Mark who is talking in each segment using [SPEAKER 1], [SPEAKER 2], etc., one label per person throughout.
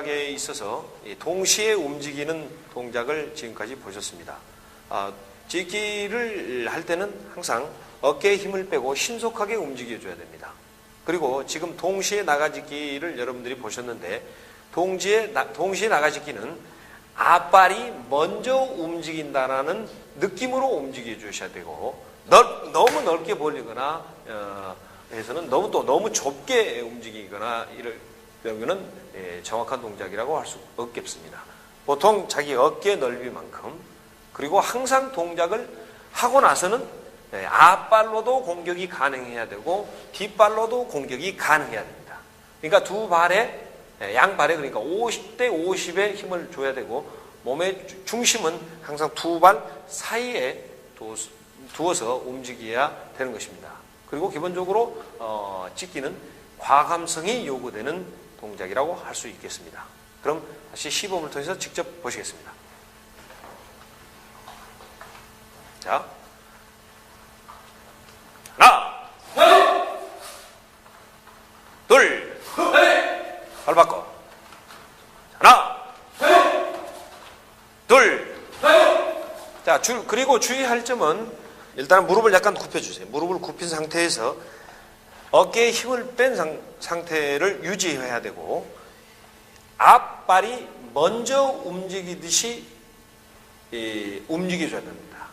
[SPEAKER 1] 동작에 있어서 동시에 움직이는 동작을 지금까지 보셨습니다. 찢기를 할 때는 항상 어깨에 힘을 빼고 신속하게 움직여줘야 됩니다. 그리고 지금 동시에 나가짓기를 여러분들이 보셨는데 동시에 나가짓기는 앞발이 먼저 움직인다라는 느낌으로 움직여 주셔야 되고 너무 넓게 벌리거나 해서는 너무 좁게 움직이거나 이러면은 정확한 동작이라고 할 수 없겠습니다. 보통 자기 어깨 넓이만큼 그리고 항상 동작을 하고 나서는 앞발로도 공격이 가능해야 되고 뒷발로도 공격이 가능해야 됩니다. 그러니까 두 발에 양발에 그러니까 50대 50의 힘을 줘야 되고 몸의 중심은 항상 두 발 사이에 두어서 움직여야 되는 것입니다. 그리고 기본적으로 찢기는 과감성이 요구되는 동작이라고 할 수 있겠습니다. 그럼 다시 시범을 통해서 직접 보시겠습니다. 자, 하나, 둘, 발 바꿔. 하나, 둘. 자, 그리고 주의할 점은 일단 무릎을 약간 굽혀주세요. 무릎을 굽힌 상태에서 어깨에 힘을 뺀 상태를 유지해야 되고 앞발이 먼저 움직이듯이 움직여줘야 됩니다.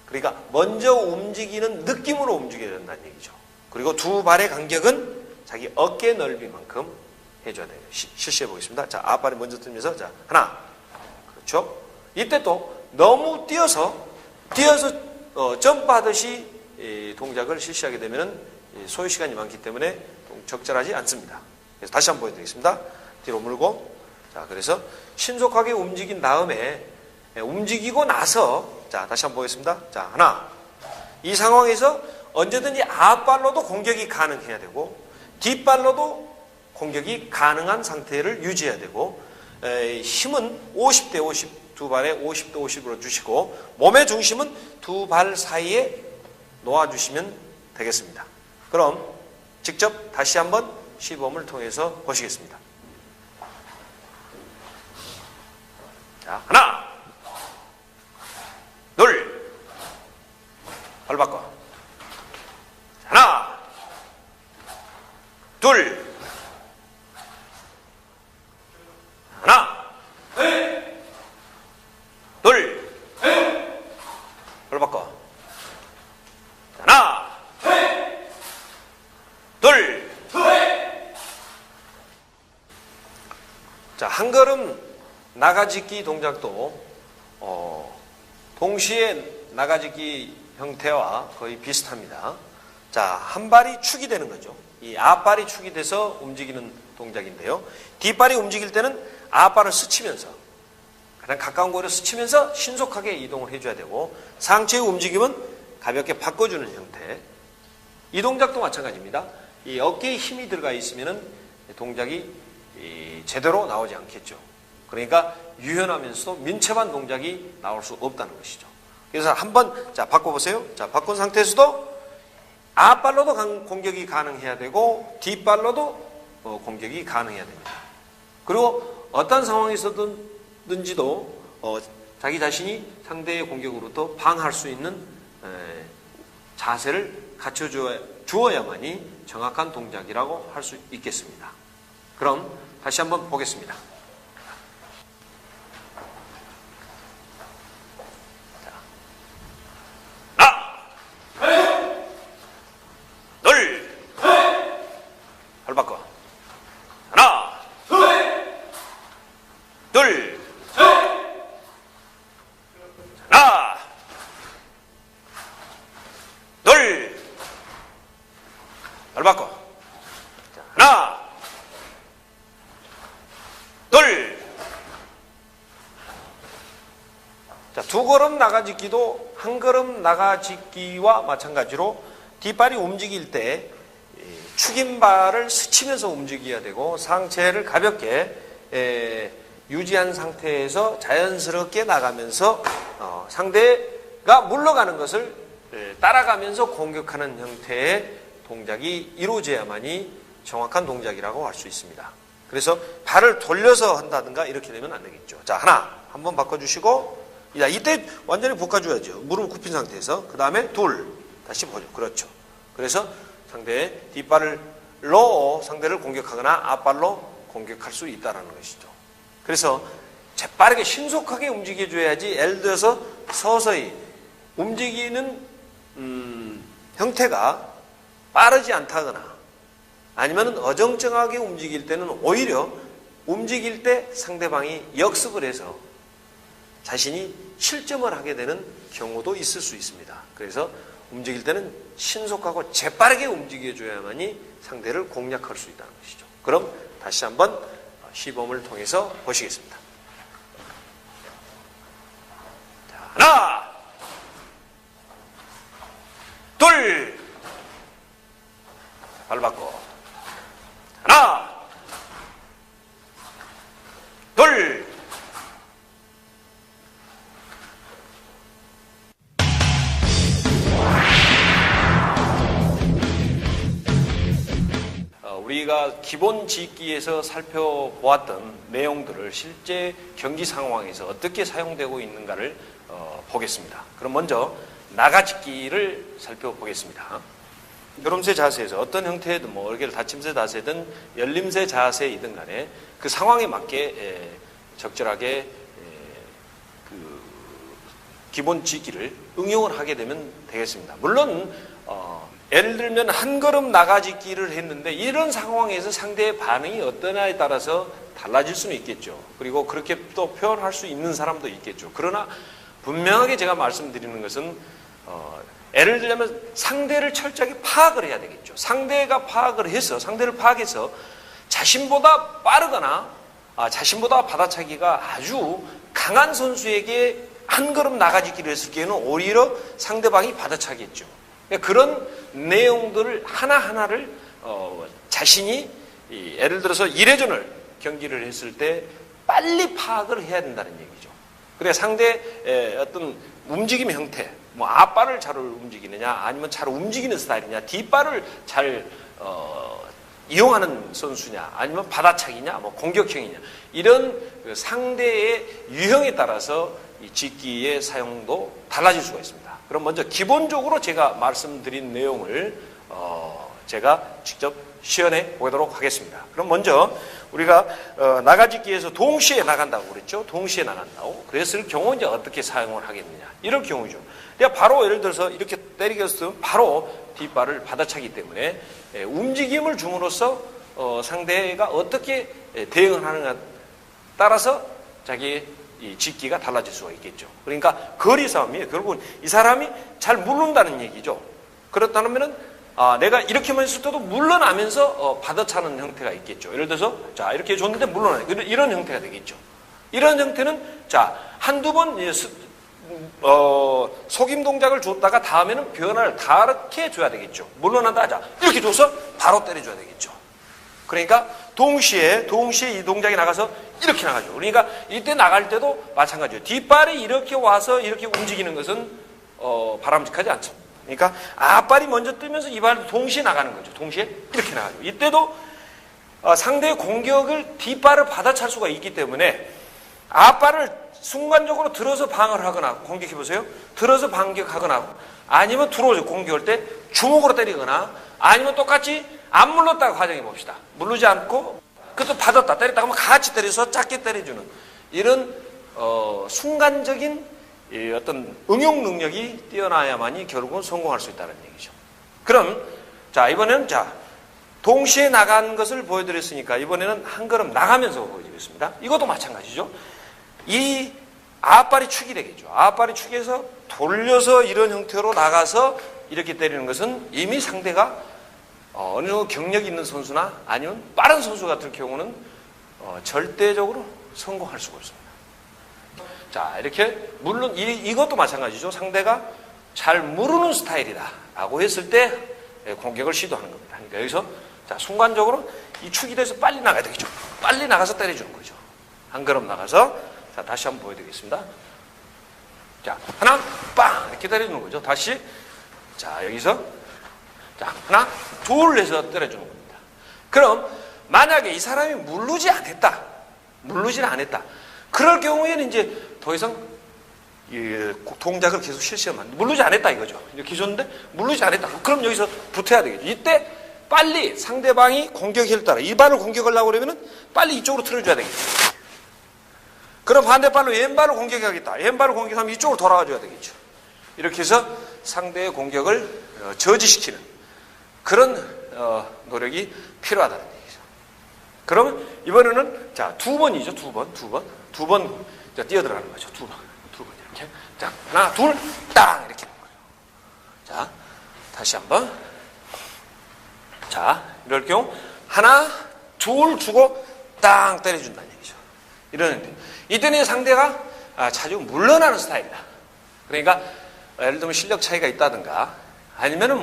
[SPEAKER 1] 그러니까 먼저 움직이는 느낌으로 움직여야 된다는 얘기죠. 그리고 두 발의 간격은 자기 어깨 넓이만큼 해줘야 돼요. 실시해 보겠습니다. 자, 앞발이 먼저 들면서 자, 하나. 그렇죠? 이때 또 너무 뛰어서 점프하듯이 동작을 실시하게 되면 소요 시간이 많기 때문에 적절하지 않습니다. 그래서 다시 한번 보여드리겠습니다. 뒤로 물고 자, 그래서 신속하게 움직인 다음에 움직이고 나서 자, 다시 한번 보겠습니다. 자, 하나. 이 상황에서 언제든지 앞발로도 공격이 가능해야 되고 뒷발로도 공격이 가능한 상태를 유지해야 되고 힘은 50대 50 두 발에 50대 50으로 주시고 몸의 중심은 두 발 사이에 놓아주시면 되겠습니다. 그럼 직접 다시 한번 시범을 통해서 보시겠습니다. 자, 하나, 둘, 발 바꿔. 하나, 둘, 하나, 둘, 발 바꿔. 하나, 둘. 자, 한 걸음 나가짓기 동작도 동시에 나가짓기 형태와 거의 비슷합니다. 자, 한 발이 축이 되는 거죠. 이 앞발이 축이 돼서 움직이는 동작인데요. 뒷발이 움직일 때는 앞발을 스치면서 가장 가까운 거리를 스치면서 신속하게 이동을 해줘야 되고 상체의 움직임은 가볍게 바꿔주는 형태. 이 동작도 마찬가지입니다. 이 어깨에 힘이 들어가 있으면 동작이 제대로 나오지 않겠죠. 그러니까 유연하면서도 민첩한 동작이 나올 수 없다는 것이죠. 그래서 한번 자 바꿔보세요. 자, 바꾼 상태에서도 앞발로도 공격이 가능해야 되고 뒷발로도 공격이 가능해야 됩니다. 그리고 어떤 상황에서든지도 자기 자신이 상대의 공격으로부터 방어할 수 있는 자세를 갖춰주어야만이 정확한 동작이라고 할 수 있겠습니다. 그럼 다시 한번 보겠습니다. 발 바꿔. 하나, 둘, 하나, 둘, 발 바꿔. 하나, 둘. 자, 두 걸음 나가짓기도 한 걸음 나가짓기와 마찬가지로 뒷발이 움직일 때 축인발을 스치면서 움직여야 되고 상체를 가볍게 유지한 상태에서 자연스럽게 나가면서 상대가 물러가는 것을 따라가면서 공격하는 형태의 동작이 이루어져야만이 정확한 동작이라고 할 수 있습니다. 그래서 발을 돌려서 한다든가 이렇게 되면 안 되겠죠. 자, 하나 한번 바꿔주시고, 야, 이때 완전히 볶아줘야죠. 무릎 굽힌 상태에서. 그 다음에 둘, 다시 보죠. 그렇죠. 그래서 상대의 뒷발로 상대를 공격하거나 앞발로 공격할 수 있다는 것이죠. 그래서 재빠르게 신속하게 움직여줘야지, 예를 들어서 서서히 움직이는 형태가 빠르지 않다거나 아니면 어정쩡하게 움직일 때는 오히려 움직일 때 상대방이 역습을 해서 자신이 실점을 하게 되는 경우도 있을 수 있습니다. 그래서 움직일 때는 신속하고 재빠르게 움직여줘야만이 상대를 공략할 수 있다는 것이죠. 그럼 다시 한번 시범을 통해서 보시겠습니다. 자, 하나, 둘, 발 바꿔. 하나, 둘, 우리가 기본 지기에서 살펴보았던 내용들을 실제 경기 상황에서 어떻게 사용되고 있는가를 보겠습니다. 그럼 먼저 나가짓기를 살펴보겠습니다. 요름새 자세에서 어떤 형태든 뭐 이렇게 닫힘새 자세든 열림새 자세이든 간에 그 상황에 맞게 적절하게 그 기본 지기를 응용을 하게 되면 되겠습니다. 물론 예를 들면 한 걸음 나가짓기를 했는데 이런 상황에서 상대의 반응이 어떠냐에 따라서 달라질 수는 있겠죠. 그리고 그렇게 또 표현할 수 있는 사람도 있겠죠. 그러나 분명하게 제가 말씀드리는 것은 예를 들자면 상대를 철저하게 파악을 해야 되겠죠. 상대가 파악을 해서 상대를 파악해서 자신보다 빠르거나 자신보다 받아차기가 아주 강한 선수에게 한 걸음 나가짓기를 했을 경우에는 오히려 상대방이 받아차겠죠. 그런 내용들을 하나하나를 자신이 예를 들어서 1회전을 경기를 했을 때 빨리 파악을 해야 된다는 얘기죠. 그래 상대의 어떤 움직임 형태, 뭐 앞발을 잘 움직이느냐 아니면 잘 움직이는 스타일이냐, 뒷발을 잘 이용하는 선수냐 아니면 받아차기냐 뭐 공격형이냐, 이런 그 상대의 유형에 따라서 이 짓기의 사용도 달라질 수가 있습니다. 그럼 먼저 기본적으로 제가 말씀드린 내용을 제가 직접 시연해 보도록 하겠습니다. 그럼 먼저 우리가 나가짓기에서 동시에 나간다고 그랬죠. 동시에 나간다고. 그랬을 경우 이제 어떻게 사용을 하겠느냐. 이럴 경우죠. 내가 바로 예를 들어서 이렇게 때리겠으면 바로 뒷발을 받아차기 때문에 움직임을 줌으로써 상대가 어떻게 대응을 하느냐에 따라서 자기의 이 짓기가 달라질 수가 있겠죠. 그러니까 거리 싸움이에요. 결국은 이 사람이 잘 물른다는 얘기죠. 그렇다면 내가 이렇게만 했을 때도 물러나면서 받아차는 형태가 있겠죠. 예를 들어서 자 이렇게 해줬는데 물러나요. 이런 형태가 되겠죠. 이런 형태는 자 한두 번 속임 동작을 줬다가 다음에는 변화를 다르게 줘야 되겠죠. 물러나다 자 이렇게 줘서 바로 때려줘야 되겠죠. 그러니까 동시에 이 동작이 나가서 이렇게 나가죠. 그러니까 이때 나갈 때도 마찬가지예요. 뒷발이 이렇게 와서 이렇게 움직이는 것은 바람직하지 않죠. 그러니까 앞발이 먼저 뜨면서 이 발도 동시에 나가는 거죠. 동시에 이렇게 나가죠. 이때도 상대의 공격을 뒷발을 받아찰 수가 있기 때문에 앞발을 순간적으로 들어서 방어를 하거나 공격해보세요. 들어서 반격하거나 아니면 들어오죠. 공격할 때 주먹으로 때리거나 아니면 똑같이 안 물렀다고 가정해봅시다. 물르지 않고 그것도 받았다 때렸다 하면 같이 때려서 작게 때려주는 이런 순간적인 어떤 응용 능력이 뛰어나야만이 결국은 성공할 수 있다는 얘기죠. 그럼 자 이번에는 자 동시에 나간 것을 보여드렸으니까 이번에는 한 걸음 나가면서 보여드리겠습니다. 이것도 마찬가지죠. 이 앞발이 축이 되겠죠. 앞발이 축에서 돌려서 이런 형태로 나가서 이렇게 때리는 것은 이미 상대가 어느 정도 경력이 있는 선수나 아니면 빠른 선수 같은 경우는 절대적으로 성공할 수가 없습니다. 자 이렇게 물론 이것도 마찬가지죠. 상대가 잘 무르는 스타일이다 라고 했을 때 공격을 시도하는 겁니다. 그러니까 여기서 자 순간적으로 이 축이 돼서 빨리 나가야 되겠죠. 빨리 나가서 때려주는 거죠. 한 걸음 나가서 자 다시 한번 보여드리겠습니다. 자 하나 빵 이렇게 때려주는 거죠. 다시 자 여기서 자 하나 둘 해서 때려주는 겁니다. 그럼 만약에 이 사람이 물르지 않았다. 물르지를 않았다. 그럴 경우에는 이제 더 이상 동작을 계속 실시하면 안 돼. 물르지 않았다 이거죠. 이렇게 줬는데 물르지 않았다. 그럼 여기서 붙어야 되겠죠. 이때 빨리 상대방이 공격에 따라 이 발을 공격하려고 그러면은 빨리 이쪽으로 틀어줘야 되겠죠. 그럼 반대발로 왼발을 공격하겠다. 왼발을 공격하면 이쪽으로 돌아와줘야 되겠죠. 이렇게 해서 상대의 공격을 저지시키는 그런 노력이 필요하다는 얘기죠. 그러면 이번에는 자, 두 번이죠. 두 번 뛰어들어가는 거죠. 두 번 이렇게. 자, 하나, 둘, 땅 이렇게 하는 거예요. 자, 다시 한번. 자, 이럴 경우 하나, 둘 주고 땅 때려준다는 얘기죠. 이러는데 이때는 상대가 자주 물러나는 스타일이다. 그러니까 예를 들면 실력 차이가 있다든가 아니면은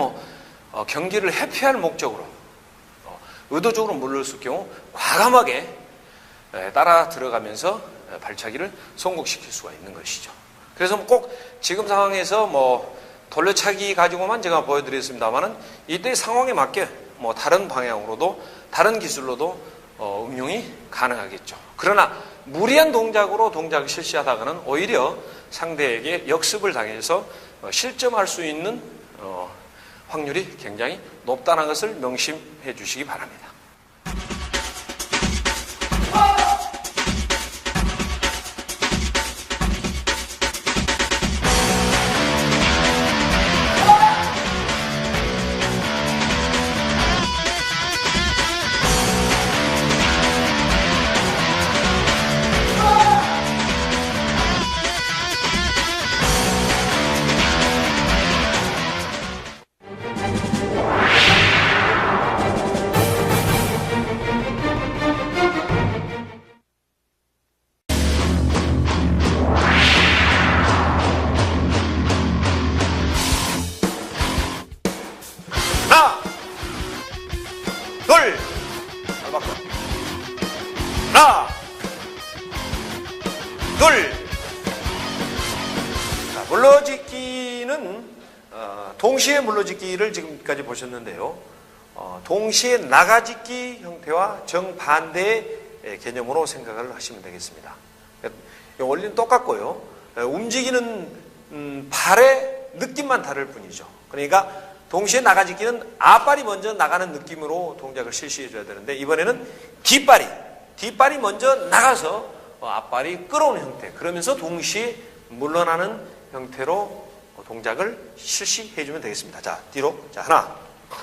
[SPEAKER 1] 경기를 회피할 목적으로 의도적으로 물렀을 경우 과감하게 따라 들어가면서 발차기를 성공시킬 수가 있는 것이죠. 그래서 꼭 지금 상황에서 돌려차기 가지고만 제가 보여드렸습니다만은 이때 상황에 맞게 다른 방향으로도 다른 기술로도 응용이 가능하겠죠. 그러나 무리한 동작으로 동작을 실시하다가는 오히려 상대에게 역습을 당해서 실점할 수 있는 확률이 굉장히 높다는 것을 명심해 주시기 바랍니다. 하나, 둘. 자, 물러짓기는 동시에 물러짓기를 지금까지 보셨는데요. 동시에 나가짓기 형태와 정반대의 개념으로 생각을 하시면 되겠습니다. 원리는 똑같고요. 움직이는 발의 느낌만 다를 뿐이죠. 그러니까 동시에 나가짓기는 앞발이 먼저 나가는 느낌으로 동작을 실시해 줘야 되는데 이번에는 뒷발이 먼저 나가서 앞발이 끌어오는 형태, 그러면서 동시에 물러나는 형태로 동작을 실시해 주면 되겠습니다. 자, 뒤로. 자, 하나.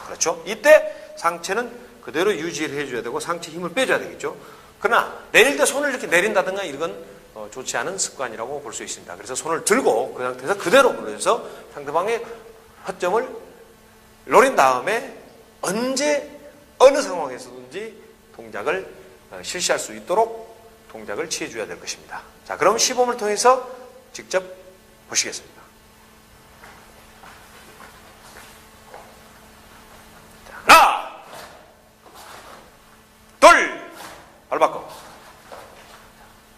[SPEAKER 1] 그렇죠. 이때 상체는 그대로 유지를 해줘야 되고 상체 힘을 빼줘야 되겠죠. 그러나 내릴 때 손을 이렇게 내린다든가 이건 좋지 않은 습관이라고 볼 수 있습니다. 그래서 손을 들고 그 상태에서 그대로 물러서 상대방의 허점을 노린 다음에 언제 어느 상황에서든지 동작을 실시할 수 있도록 동작을 취해줘야 될 것입니다. 자, 그럼 시범을 통해서 직접 보시겠습니다. 자, 하나, 둘, 발 바꿔.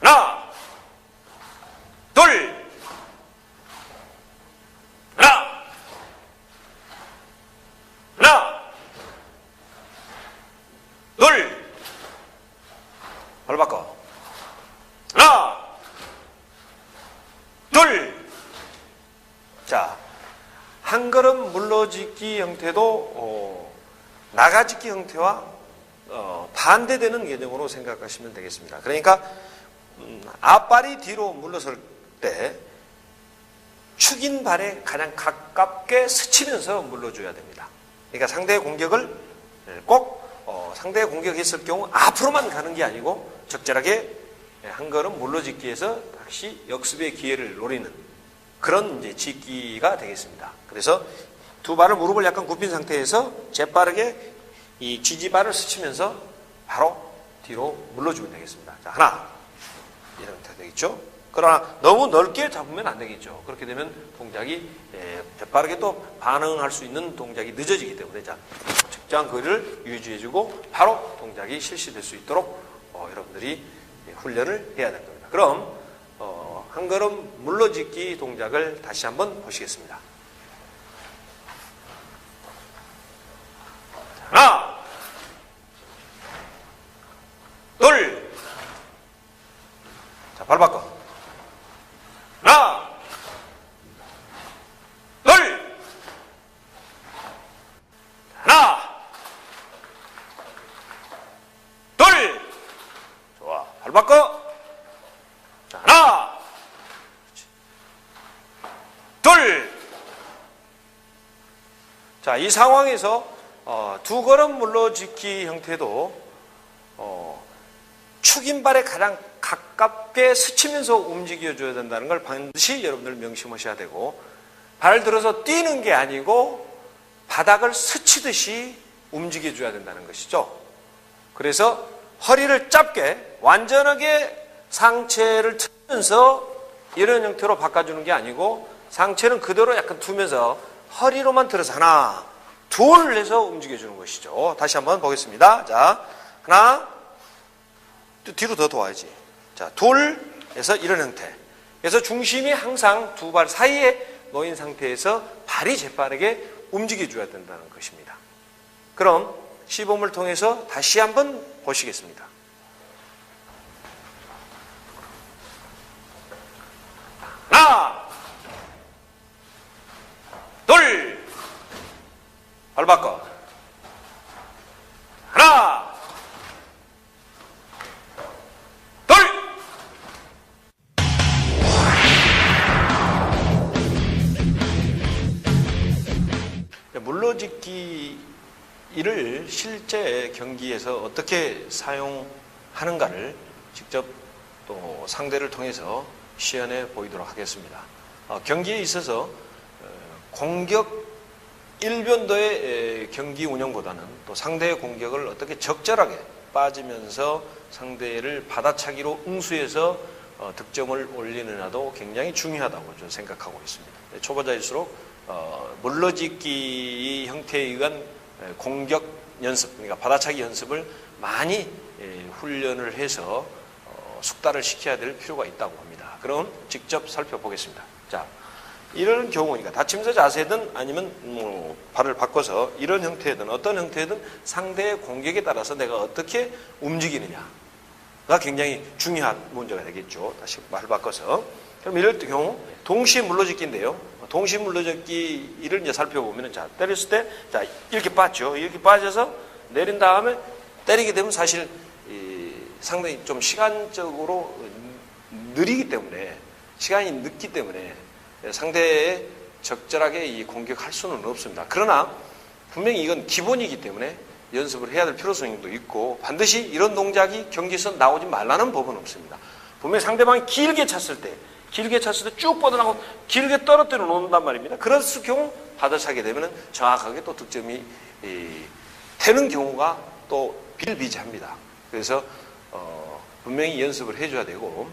[SPEAKER 1] 하나, 둘, 하나, 둘, 발 바꿔. 하나, 둘. 자, 한 걸음 물러짓기 형태도 나가짓기 형태와 반대되는 개념으로 생각하시면 되겠습니다. 그러니까 앞발이 뒤로 물러설 때 축인 발에 가장 가깝게 스치면서 물러줘야 됩니다. 그러니까 상대의 공격을 꼭 상대의 공격했을 경우 앞으로만 가는 게 아니고 적절하게 한 걸음 물러짓기에서 다시 역습의 기회를 노리는 그런 이제 짓기가 되겠습니다. 그래서 두 발을 무릎을 약간 굽힌 상태에서 재빠르게 이 지지발을 스치면서 바로 뒤로 물러주면 되겠습니다. 자, 하나. 이런 형태 되겠죠? 그러나 너무 넓게 잡으면 안 되겠죠. 그렇게 되면 동작이 재빠르게 또 반응할 수 있는 동작이 늦어지기 때문에 자, 적정한 거리를 유지해주고 바로 동작이 실시될 수 있도록 여러분들이 훈련을 해야 될 겁니다. 그럼 한 걸음 물러짓기 동작을 다시 한번 보시겠습니다. 하나, 발 바꿔. 자, 하나, 둘. 자, 이 상황에서 두 걸음 물러짓기 형태도 축인발에 가장 가깝게 스치면서 움직여줘야 된다는 걸 반드시 여러분들 명심하셔야 되고, 발 들어서 뛰는 게 아니고 바닥을 스치듯이 움직여줘야 된다는 것이죠. 그래서 허리를 짧게 완전하게 상체를 틀면서 이런 형태로 바꿔주는 게 아니고 상체는 그대로 약간 두면서 허리로만 들어서 하나, 둘 해서 움직여주는 것이죠. 다시 한번 보겠습니다. 자, 하나, 뒤로 더 도와야지. 자, 둘 해서 이런 형태. 그래서 중심이 항상 두 발 사이에 놓인 상태에서 발이 재빠르게 움직여줘야 된다는 것입니다. 그럼 시범을 통해서 다시 한번 보시겠습니다. 하나, 둘, 발 바꿔. 하나, 둘. 물러짓기를 실제 경기에서 어떻게 사용하는가를 직접 또 상대를 통해서 시연해 보이도록 하겠습니다. 경기에 있어서 공격 일변도의 경기 운영보다는 또 상대의 공격을 어떻게 적절하게 빠지면서 상대를 받아차기로 응수해서 득점을 올리느냐도 굉장히 중요하다고 저는 생각하고 있습니다. 초보자일수록 물러짓기 형태에 의한 공격 연습, 그러니까 받아차기 연습을 많이 훈련을 해서 숙달을 시켜야 될 필요가 있다고 합니다. 그럼 직접 살펴보겠습니다. 자, 이런 경우니까 다치면서 자세든 아니면 발을 바꿔서 이런 형태든 어떤 형태든 상대의 공격에 따라서 내가 어떻게 움직이느냐가 굉장히 중요한 문제가 되겠죠. 다시 발 바꿔서. 그럼 이럴 경우 동시에 물러짓기인데요. 동시에 물러짓기를 이제 살펴보면, 자, 때렸을 때, 자, 이렇게 빠져. 이렇게 빠져서 내린 다음에 때리게 되면 사실 상당히 좀 시간적으로 느리기 때문에, 시간이 늦기 때문에 상대에 적절하게 이 공격할 수는 없습니다. 그러나 분명히 이건 기본이기 때문에 연습을 해야 될 필요성도 있고, 반드시 이런 동작이 경기에서 나오지 말라는 법은 없습니다. 분명히 상대방이 길게 찼을 때 쭉 뻗어나가고 길게 떨어뜨려 놓는단 말입니다. 그럴 경우 받아차게 되면 정확하게 또 득점이 되는 경우가 또 비일비재합니다. 그래서 분명히 연습을 해줘야 되고,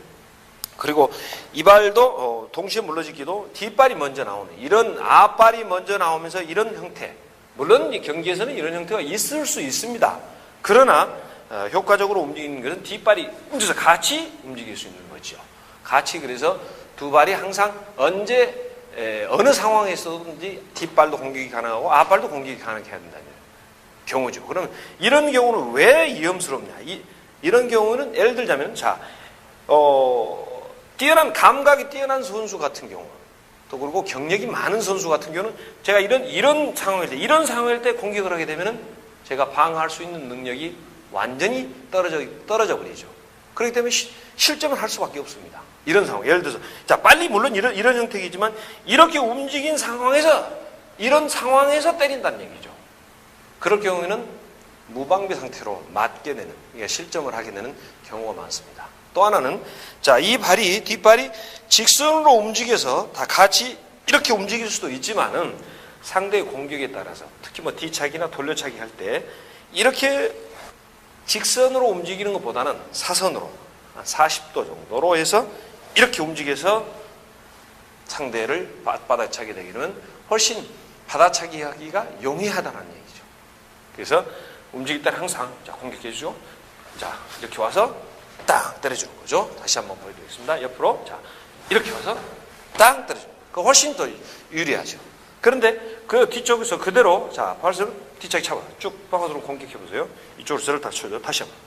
[SPEAKER 1] 그리고 이 발도 동시에 물러짓기도 뒷발이 먼저 나오는, 이런 앞발이 먼저 나오면서 이런 형태, 물론 경기에서는 이런 형태가 있을 수 있습니다. 그러나 효과적으로 움직이는 것은 뒷발이 움직여서 같이 움직일 수 있는 거죠. 같이. 그래서 두 발이 항상 언제 어느 상황에서든지 뒷발도 공격이 가능하고 앞발도 공격이 가능해야 된다는 경우죠. 그러면 이런 경우는 왜 위험스럽냐? 이런 경우는 예를 들자면, 자, 뛰어난 감각이 뛰어난 선수 같은 경우, 또 그리고 경력이 많은 선수 같은 경우는 제가 이런 상황일 때 공격을 하게 되면은 제가 방어할 수 있는 능력이 완전히 떨어져 버리죠. 그렇기 때문에 실점을 할 수밖에 없습니다. 이런 상황. 예를 들어서, 자, 빨리 물론 이런 형태이지만 이렇게 움직인 상황에서, 이런 상황에서 때린다는 얘기죠. 그럴 경우에는 무방비 상태로 맞게 되는, 그러니까 실점을 하게 되는 경우가 많습니다. 또 하나는, 자, 이 뒷발이 직선으로 움직여서 다 같이 이렇게 움직일 수도 있지만은 상대의 공격에 따라서, 특히 뭐 뒤차기나 돌려차기 할 때 이렇게 직선으로 움직이는 것보다는 사선으로 40도 정도로 해서 이렇게 움직여서 상대를 받아차게 되기는 훨씬 받아차기 하기가 용이하다는 얘기죠. 그래서 움직일 때는 항상, 자, 공격해 주죠. 자, 이렇게 와서 땅 때려주는 거죠. 다시 한번 보여드리겠습니다. 옆으로, 자, 이렇게 와서 땅 때려주는 거예요. 그거 훨씬 더 유리하죠. 그런데 그 뒤쪽에서 그대로, 자, 발을 뒤차기 차고 쭉 바깥으로 공격해 보세요. 이쪽으로 저를 딱 쳐줘. 다시 한번.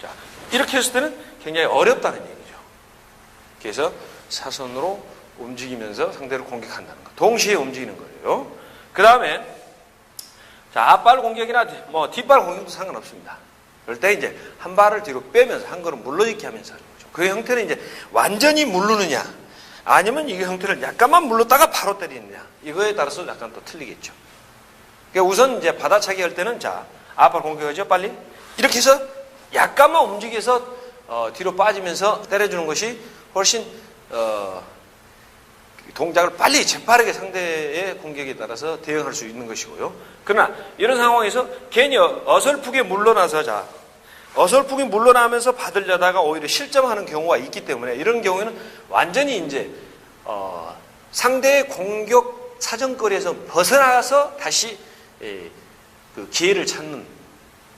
[SPEAKER 1] 자, 이렇게 했을 때는 굉장히 어렵다는 얘기죠. 그래서 사선으로 움직이면서 상대를 공격한다는 거. 동시에 움직이는 거예요. 그 다음에, 자, 앞발 공격이나 뭐 뒷발 공격도 상관없습니다. 그럴 때 이제 한 발을 뒤로 빼면서 한 걸음 물러있게 하면서 하는 거죠. 그 형태는 이제 완전히 물르느냐, 아니면 이 형태를 약간만 물렀다가 바로 때리느냐, 이거에 따라서 약간 또 틀리겠죠. 그러니까 우선 이제 받아차기 할 때는 자, 앞발 공격하죠, 빨리. 이렇게 해서 약간만 움직여서 뒤로 빠지면서 때려주는 것이 훨씬 동작을 빨리 재빠르게 상대의 공격에 따라서 대응할 수 있는 것이고요. 그러나 이런 상황에서 괜히 어설프게 물러나서 어설프게 물러나면서 받으려다가 오히려 실점하는 경우가 있기 때문에 이런 경우에는 완전히 이제 상대의 공격 사정거리에서 벗어나서 다시 그 기회를 찾는,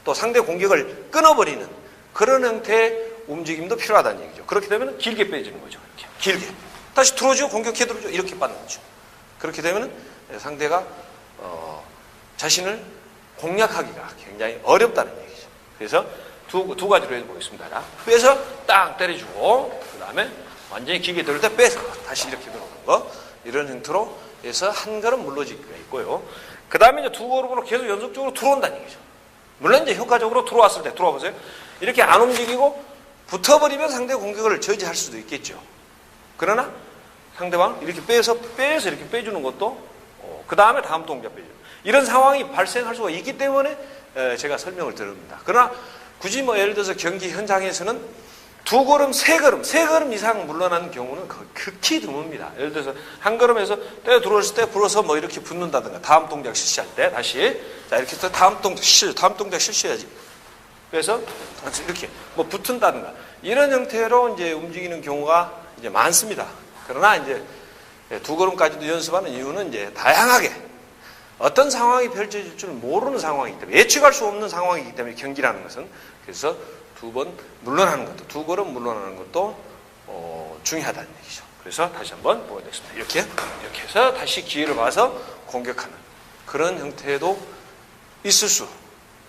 [SPEAKER 1] 또 상대 공격을 끊어버리는 그런 형태의 움직임도 필요하다는 얘기죠. 그렇게 되면 길게 빼지는 거죠. 이렇게 길게 다시 들어오죠, 공격해 들어오죠, 이렇게 빠는 거죠. 그렇게 되면 상대가 자신을 공략하기가 굉장히 어렵다는 얘기죠. 그래서 두 가지로 해보겠습니다. 빼서 딱 때려주고, 그 다음에 완전히 길게 들어올 때 빼서 다시 이렇게 들어오는 거, 이런 형태로 해서 한 걸음 물러지기가 있고요. 그 다음에 이제 두 걸음으로 계속 연속적으로 들어온다는 얘기죠. 물론 이제 효과적으로 들어왔을 때, 들어와 보세요. 이렇게 안 움직이고 붙어버리면 상대 공격을 저지할 수도 있겠죠. 그러나 상대방 이렇게 빼서 이렇게 빼주는 것도, 그 다음에 다음 동작 빼주는, 이런 상황이 발생할 수가 있기 때문에 제가 설명을 드립니다. 그러나 굳이 뭐 예를 들어서 경기 현장에서는 두 걸음, 세 걸음 이상 물러나는 경우는 극히 드뭅니다. 예를 들어서 한 걸음에서 때려 들어왔을 때 불어서 뭐 이렇게 붙는다든가, 다음 동작 실시할 때 다시, 자, 이렇게 해서 다음 동작 실시해야지. 그래서 이렇게 뭐 붙은다든가, 이런 형태로 이제 움직이는 경우가 이제 많습니다. 그러나 이제 두 걸음까지도 연습하는 이유는 이제 다양하게 어떤 상황이 펼쳐질 줄 모르는 상황이기 때문에, 예측할 수 없는 상황이기 때문에 경기라는 것은, 그래서 두 번 물러나는 것도, 두 걸음 물러나는 것도 중요하다는 얘기죠. 그래서 다시 한번 보여드리겠습니다. 이렇게 해서 다시 기회를 봐서 공격하는 그런 형태도 있을 수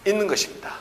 [SPEAKER 1] 있는 것입니다.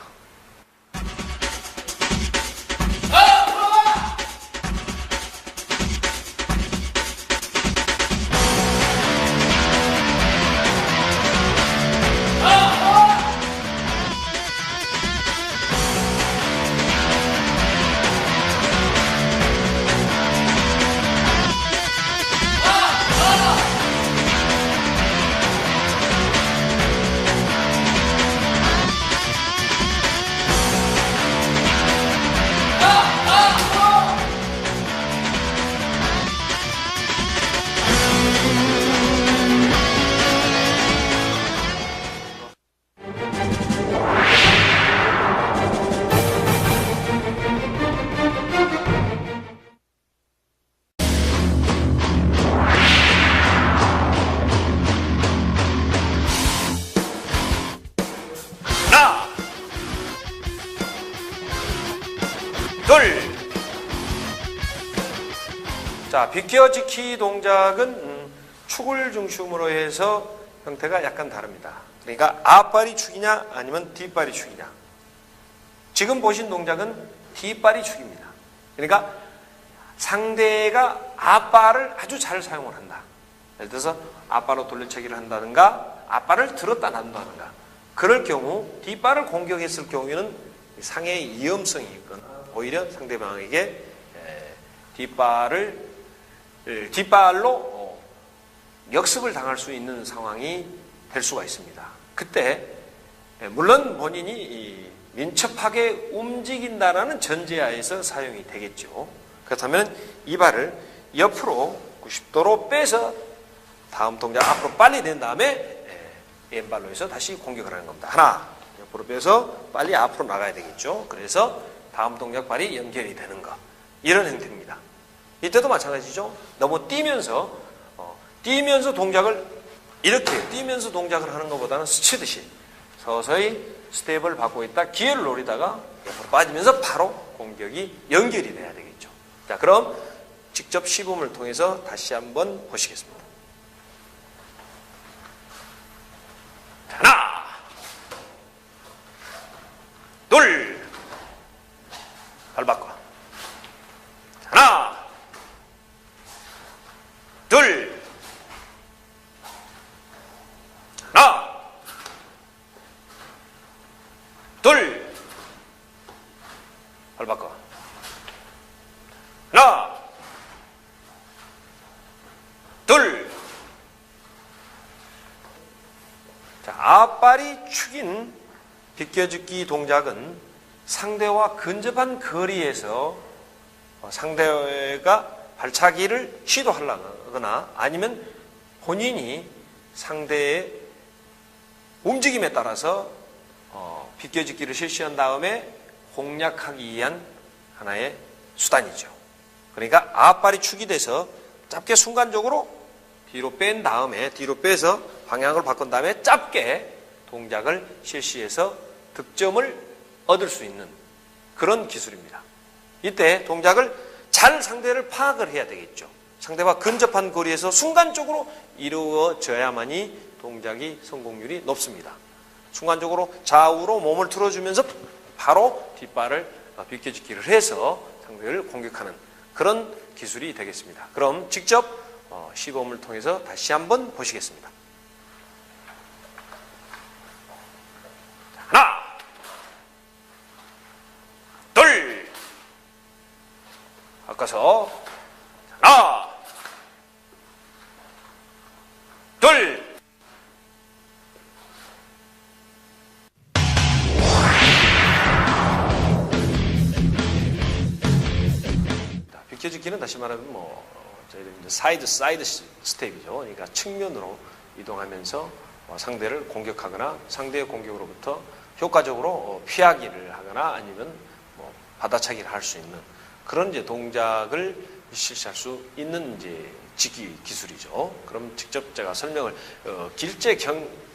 [SPEAKER 1] 자, 비껴지기 동작은 축을 중심으로 해서 형태가 약간 다릅니다. 그러니까 앞발이 축이냐 아니면 뒷발이 축이냐. 지금 보신 동작은 뒷발이 축입니다. 그러니까 상대가 앞발을 아주 잘 사용을 한다. 예를 들어서 앞발로 돌려차기를 한다든가, 앞발을 들었다 놔둔다든가, 그럴 경우 뒷발을 공격했을 경우에는 상해의 위험성이 있거나 오히려 상대방에게 뒷발로 역습을 당할 수 있는 상황이 될 수가 있습니다. 그때 물론 본인이 민첩하게 움직인다라는 전제하에서 사용이 되겠죠. 그렇다면 이 발을 옆으로 90도로 빼서 다음 동작 앞으로 빨리 낸 다음에 왼발로 해서 다시 공격을 하는 겁니다. 하나, 옆으로 빼서 빨리 앞으로 나가야 되겠죠. 그래서 다음 동작 발이 연결이 되는 것, 이런 형태입니다. 이때도 마찬가지죠. 너무 뛰면서 동작을 이렇게 뛰면서 동작을 하는 것보다는 스치듯이 서서히 스텝을 밟고 있다 기회를 노리다가 옆으로 빠지면서 바로 공격이 연결이 돼야 되겠죠. 자, 그럼 직접 시범을 통해서 다시 한번 보시겠습니다. 하나, 둘, 발 바꿔. 하나, 둘, 하나, 둘, 팔 바꿔. 하나, 둘. 자, 앞발이 축인 비껴짓기 동작은 상대와 근접한 거리에서 상대가 발차기를 시도하거나 아니면 본인이 상대의 움직임에 따라서 비껴짓기를 실시한 다음에 공략하기 위한 하나의 수단이죠. 그러니까 앞발이 축이 돼서 짧게 순간적으로 뒤로 뺀 다음에 뒤로 빼서 방향을 바꾼 다음에 짧게 동작을 실시해서 득점을 얻을 수 있는 그런 기술입니다. 이때 동작을 잘 상대를 파악을 해야 되겠죠. 상대와 근접한 거리에서 순간적으로 이루어져야만이 동작이 성공률이 높습니다. 순간적으로 좌우로 몸을 틀어주면서 바로 뒷발을 비껴짓기를 해서 상대를 공격하는 그런 기술이 되겠습니다. 그럼 직접 시범을 통해서 다시 한번 보시겠습니다. 하나, 둘, 바꿔서 하나, 둘. 비껴짓기는 다시 말하면 저희들 이제 사이드 스텝이죠. 그러니까 측면으로 이동하면서 상대를 공격하거나 상대의 공격으로부터 효과적으로 피하기를 하거나 아니면 받아차기를 할 수 있는 그런 이제 동작을 실시할 수 있는 이제 직기 기술이죠. 그럼 직접 제가 설명을 길제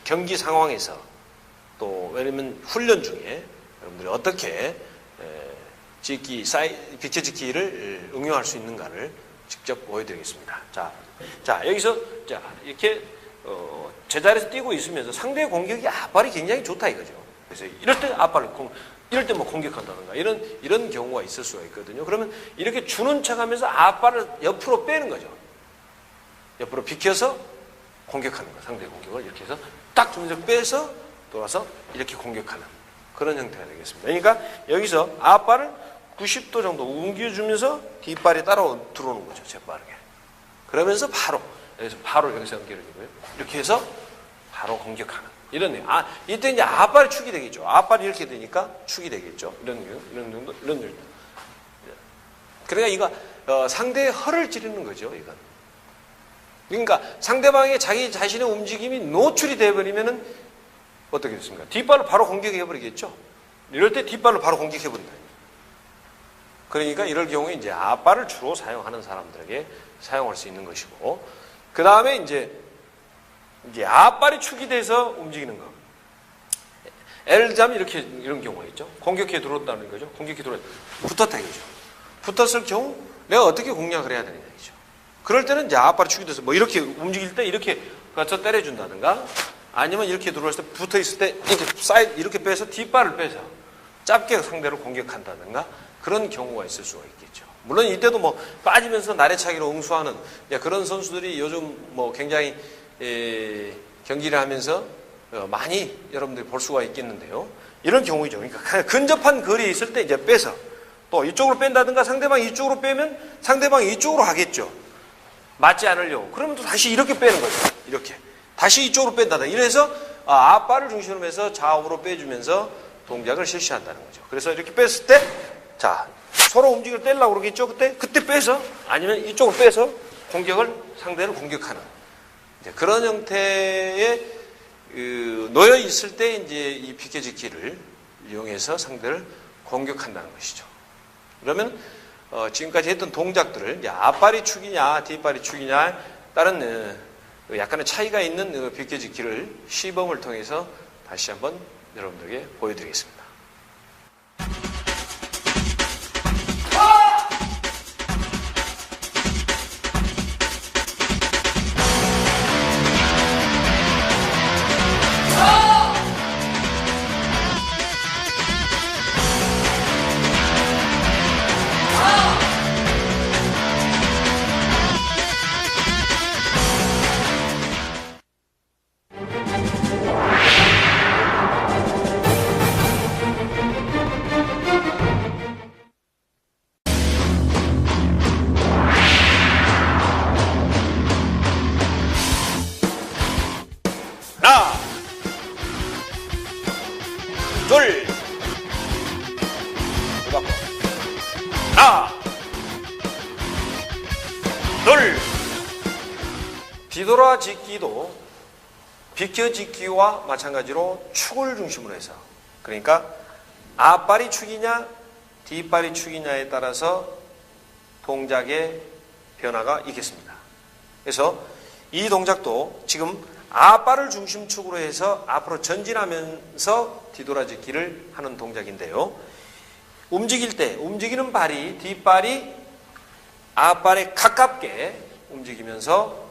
[SPEAKER 1] 경기 상황에서 또 왜냐면 훈련 중에 여러분들이 어떻게 비껴짓기를 응용할 수 있는가를 직접 보여드리겠습니다. 자 여기서 이렇게 제자리에서 뛰고 있으면서 상대의 공격이 앞발이 굉장히 좋다 이거죠. 그래서 이럴 때 앞발을 이럴 때 공격한다든가 이런 경우가 있을 수가 있거든요. 그러면 이렇게 주는 척하면서 앞발을 옆으로 빼는 거죠. 옆으로 비켜서 공격하는 거. 상대의 공격을 이렇게 해서 딱 주면서 빼서 돌아서 이렇게 공격하는 그런 형태가 되겠습니다. 그러니까 여기서 앞발을 90도 정도 옮겨주면서 뒷발이 따라 들어오는 거죠. 재빠르게. 그러면서 여기서 연결해주고요. 이렇게 해서 바로 공격하는. 이런 이때 이제 앞발이 축이 되겠죠. 앞발이 이렇게 되니까 축이 되겠죠. 이런 정도. 그러니까 이거 상대의 허를 찌르는 거죠. 이건. 그러니까 상대방의 자기 자신의 움직임이 노출이 되어버리면은 어떻게 됐습니까? 뒷발로 바로 공격해버리겠죠. 이럴 때 뒷발로 바로 공격해버린다. 그러니까 이럴 경우에 이제 앞발을 주로 사용하는 사람들에게 사용할 수 있는 것이고, 그 다음에 이제 앞발이 축이 돼서 움직이는 거. 예를 들자면 이런 경우가 있죠. 공격해 들어온다는 거죠. 공격해 들어온다. 붙었다 이거죠. 붙었을 경우 내가 어떻게 공략을 해야 되느냐 이죠. 그럴 때는 이제 앞발이 축이 돼서 이렇게 움직일 때 이렇게 가서 때려준다든가 아니면 이렇게 들어왔을 때 붙어 있을 때 이렇게 빼서 뒷발을 빼서 짧게 상대를 공격한다든가 그런 경우가 있을 수가 있겠죠. 물론 이때도 빠지면서 나래차기로 응수하는 그런 선수들이 요즘 굉장히 경기를 하면서 많이 여러분들이 볼 수가 있겠는데요. 이런 경우이죠. 그러니까 근접한 거리에 있을 때 이제 빼서 또 이쪽으로 뺀다든가 상대방이 이쪽으로 빼면 상대방이 이쪽으로 하겠죠. 맞지 않으려고. 그러면 또 다시 이렇게 빼는 거죠. 이렇게. 다시 이쪽으로 뺀다든가. 이래서 앞발을 중심으로 해서 좌우로 빼주면서 동작을 실시한다는 거죠. 그래서 이렇게 뺐을 때 서로 움직이를 떼려고 그러겠죠. 그때 빼서 아니면 이쪽으로 빼서 상대를 공격하는 그런 형태의 놓여 있을 때 이제 이 비껴짓기를 이용해서 상대를 공격한다는 것이죠. 그러면 지금까지 했던 동작들을 앞발이 축이냐 뒷발이 축이냐 다른 약간의 차이가 있는 비껴짓기를 시범을 통해서 다시 한번 여러분들에게 보여드리겠습니다. 둘, 하나, 둘. 뒤돌아짓기도 비켜짓기와 마찬가지로 축을 중심으로 해서, 그러니까 앞발이 축이냐 뒷발이 축이냐에 따라서 동작의 변화가 있겠습니다. 그래서 이 동작도 지금 앞발을 중심축으로 해서 앞으로 전진하면서 뒤돌아짓기를 하는 동작인데요. 움직일 때 움직이는 발이 뒷발이 앞발에 가깝게 움직이면서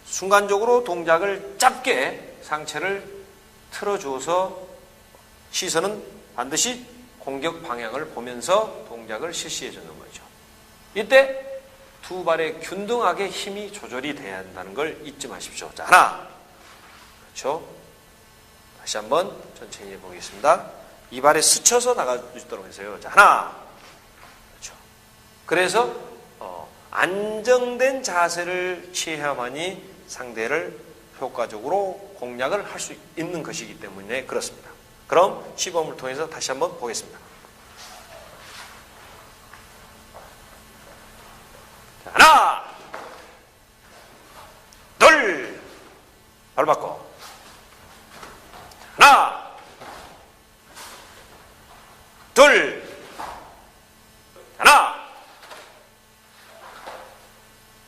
[SPEAKER 1] 순간적으로 동작을 짧게 상체를 틀어주어서 시선은 반드시 공격 방향을 보면서 동작을 실시해 주는 거죠. 이때 두 발의 균등하게 힘이 조절이 돼야 한다는 걸 잊지 마십시오. 자, 하나. 그렇죠. 다시 한번 천천히 해보겠습니다. 이 발에 스쳐서 나가주도록 해서요. 자, 하나. 그렇죠. 그래서 안정된 자세를 취해야만이 상대를 효과적으로 공략을 할 수 있는 것이기 때문에 그렇습니다. 그럼 시범을 통해서 다시 한번 보겠습니다. 자, 하나, 둘, 발 바꿔. 하나, 둘, 하나,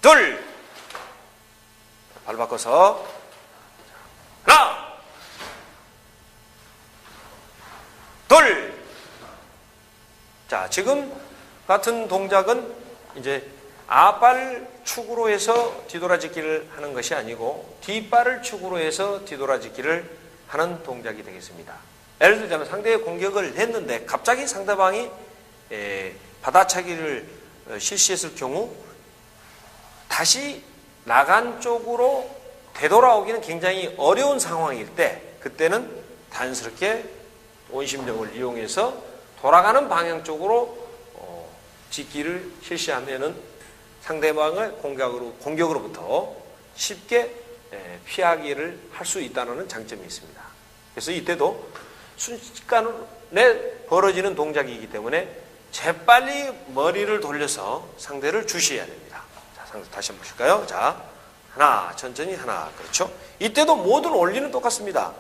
[SPEAKER 1] 둘, 발 바꿔서 하나, 둘. 자, 지금 같은 동작은 이제 앞발 축으로 해서 뒤돌아짓기를 하는 것이 아니고 뒷발을 축으로 해서 뒤돌아짓기를 하는 동작이 되겠습니다. 예를 들자면 상대의 공격을 했는데 갑자기 상대방이 받아차기를 실시했을 경우 다시 나간 쪽으로 되돌아오기는 굉장히 어려운 상황일 때 그때는 자연스럽게 원심력을 이용해서 돌아가는 방향 쪽으로 짓기를 실시하면은 상대방을 공격으로부터 쉽게 피하기를 할 수 있다는 장점이 있습니다. 그래서 이때도 순식간에 벌어지는 동작이기 때문에 재빨리 머리를 돌려서 상대를 주시해야 됩니다. 자, 다시 한번 보실까요? 자, 하나, 천천히 하나. 그렇죠? 이때도 모든 원리는 똑같습니다.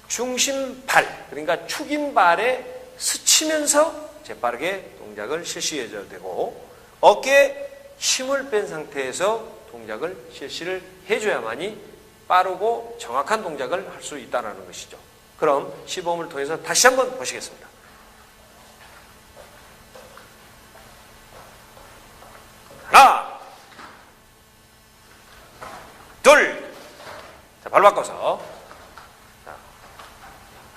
[SPEAKER 1] 중심발, 그러니까 축인발에 스치면서 재빠르게 동작을 실시해줘야 되고 어깨에 힘을 뺀 상태에서 동작을 실시를 해줘야만이 빠르고 정확한 동작을 할 수 있다는 것이죠. 그럼 시범을 통해서 다시 한번 보시겠습니다. 하나, 둘, 자, 발 바꿔서 자,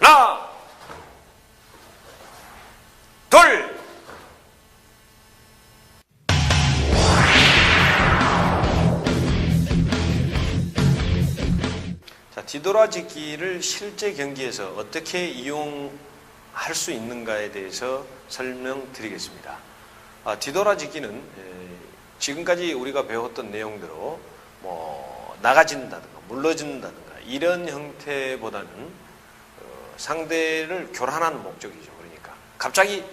[SPEAKER 1] 하나, 둘. 자, 뒤돌아짓기를 실제 경기에서 어떻게 이용할 수 있는가에 대해서 설명드리겠습니다. 뒤돌아짓기는 지금까지 우리가 배웠던 내용대로 나가진다든가 물러진다든가 이런 형태보다는 상대를 교란하는 목적이죠. 그러니까 갑자기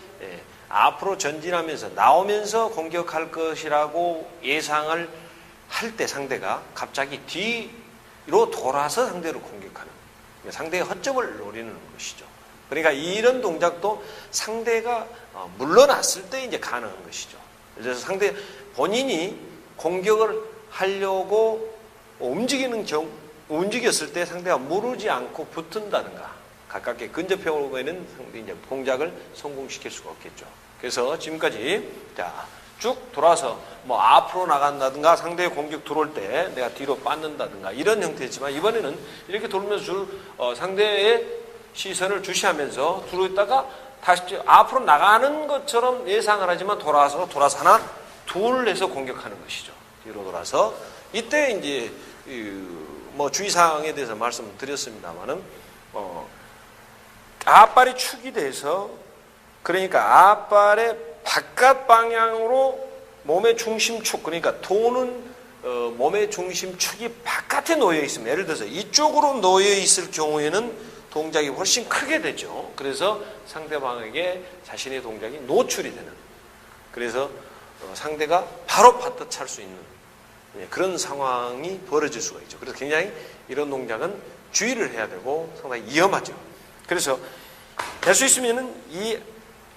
[SPEAKER 1] 앞으로 전진하면서 나오면서 공격할 것이라고 예상을 할 때 상대가 갑자기 뒤로 돌아서 상대를 공격하는, 상대의 허점을 노리는 것이죠. 그러니까 이런 동작도 상대가 물러났을 때 이제 가능한 것이죠. 그래서 상대 본인이 공격을 하려고 움직였을 때 상대가 무르지 않고 붙은다든가 가깝게 근접해 오면은 상대 이제 동작을 성공시킬 수가 없겠죠. 그래서 지금까지 쭉 돌아서 앞으로 나간다든가 상대의 공격 들어올 때 내가 뒤로 빠는다든가 이런 형태지만 이번에는 이렇게 돌면서 상대의 시선을 주시하면서 들어있다가 다시 앞으로 나가는 것처럼 예상을 하지만 돌아서 하나 둘 해서 공격하는 것이죠. 뒤로 돌아서 이때 이제 주의사항에 대해서 말씀드렸습니다만은 앞발이 축이 돼서 그러니까 앞발의 바깥 방향으로 몸의 중심축, 그러니까 도는 몸의 중심축이 바깥에 놓여 있습니다. 예를 들어서 이쪽으로 놓여 있을 경우에는 동작이 훨씬 크게 되죠. 그래서 상대방에게 자신의 동작이 노출이 되는, 그래서 상대가 바로 받아찰 수 있는 그런 상황이 벌어질 수가 있죠. 그래서 굉장히 이런 동작은 주의를 해야 되고 상당히 위험하죠. 그래서 될 수 있으면은 이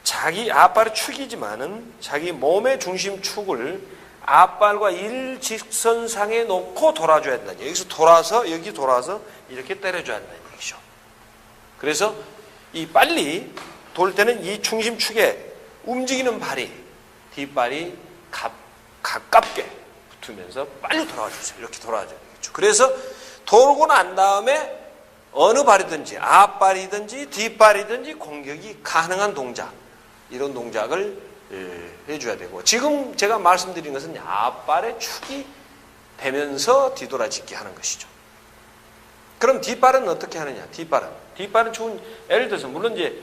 [SPEAKER 1] 자기 앞발의 축이지만은 자기 몸의 중심축을 앞발과 일직선상에 놓고 돌아줘야 된다. 여기서 돌아서 여기 돌아서 이렇게 때려줘야 한다는 얘기죠. 그래서 이 빨리 돌 때는 이 중심축에 움직이는 발이 뒷발이 가깝게 붙으면서 빨리 돌아와 주세요. 이렇게 돌아와줘야 되겠죠. 그래서 돌고 난 다음에 어느 발이든지 앞발이든지 뒷발이든지 공격이 가능한 동작, 이런 동작을 해줘야 되고, 지금 제가 말씀드린 것은 앞발의 축이 되면서 뒤돌아짓기 하는 것이죠. 그럼 뒷발은 어떻게 하느냐? 뒷발은 축은 예를 들어서 물론 이제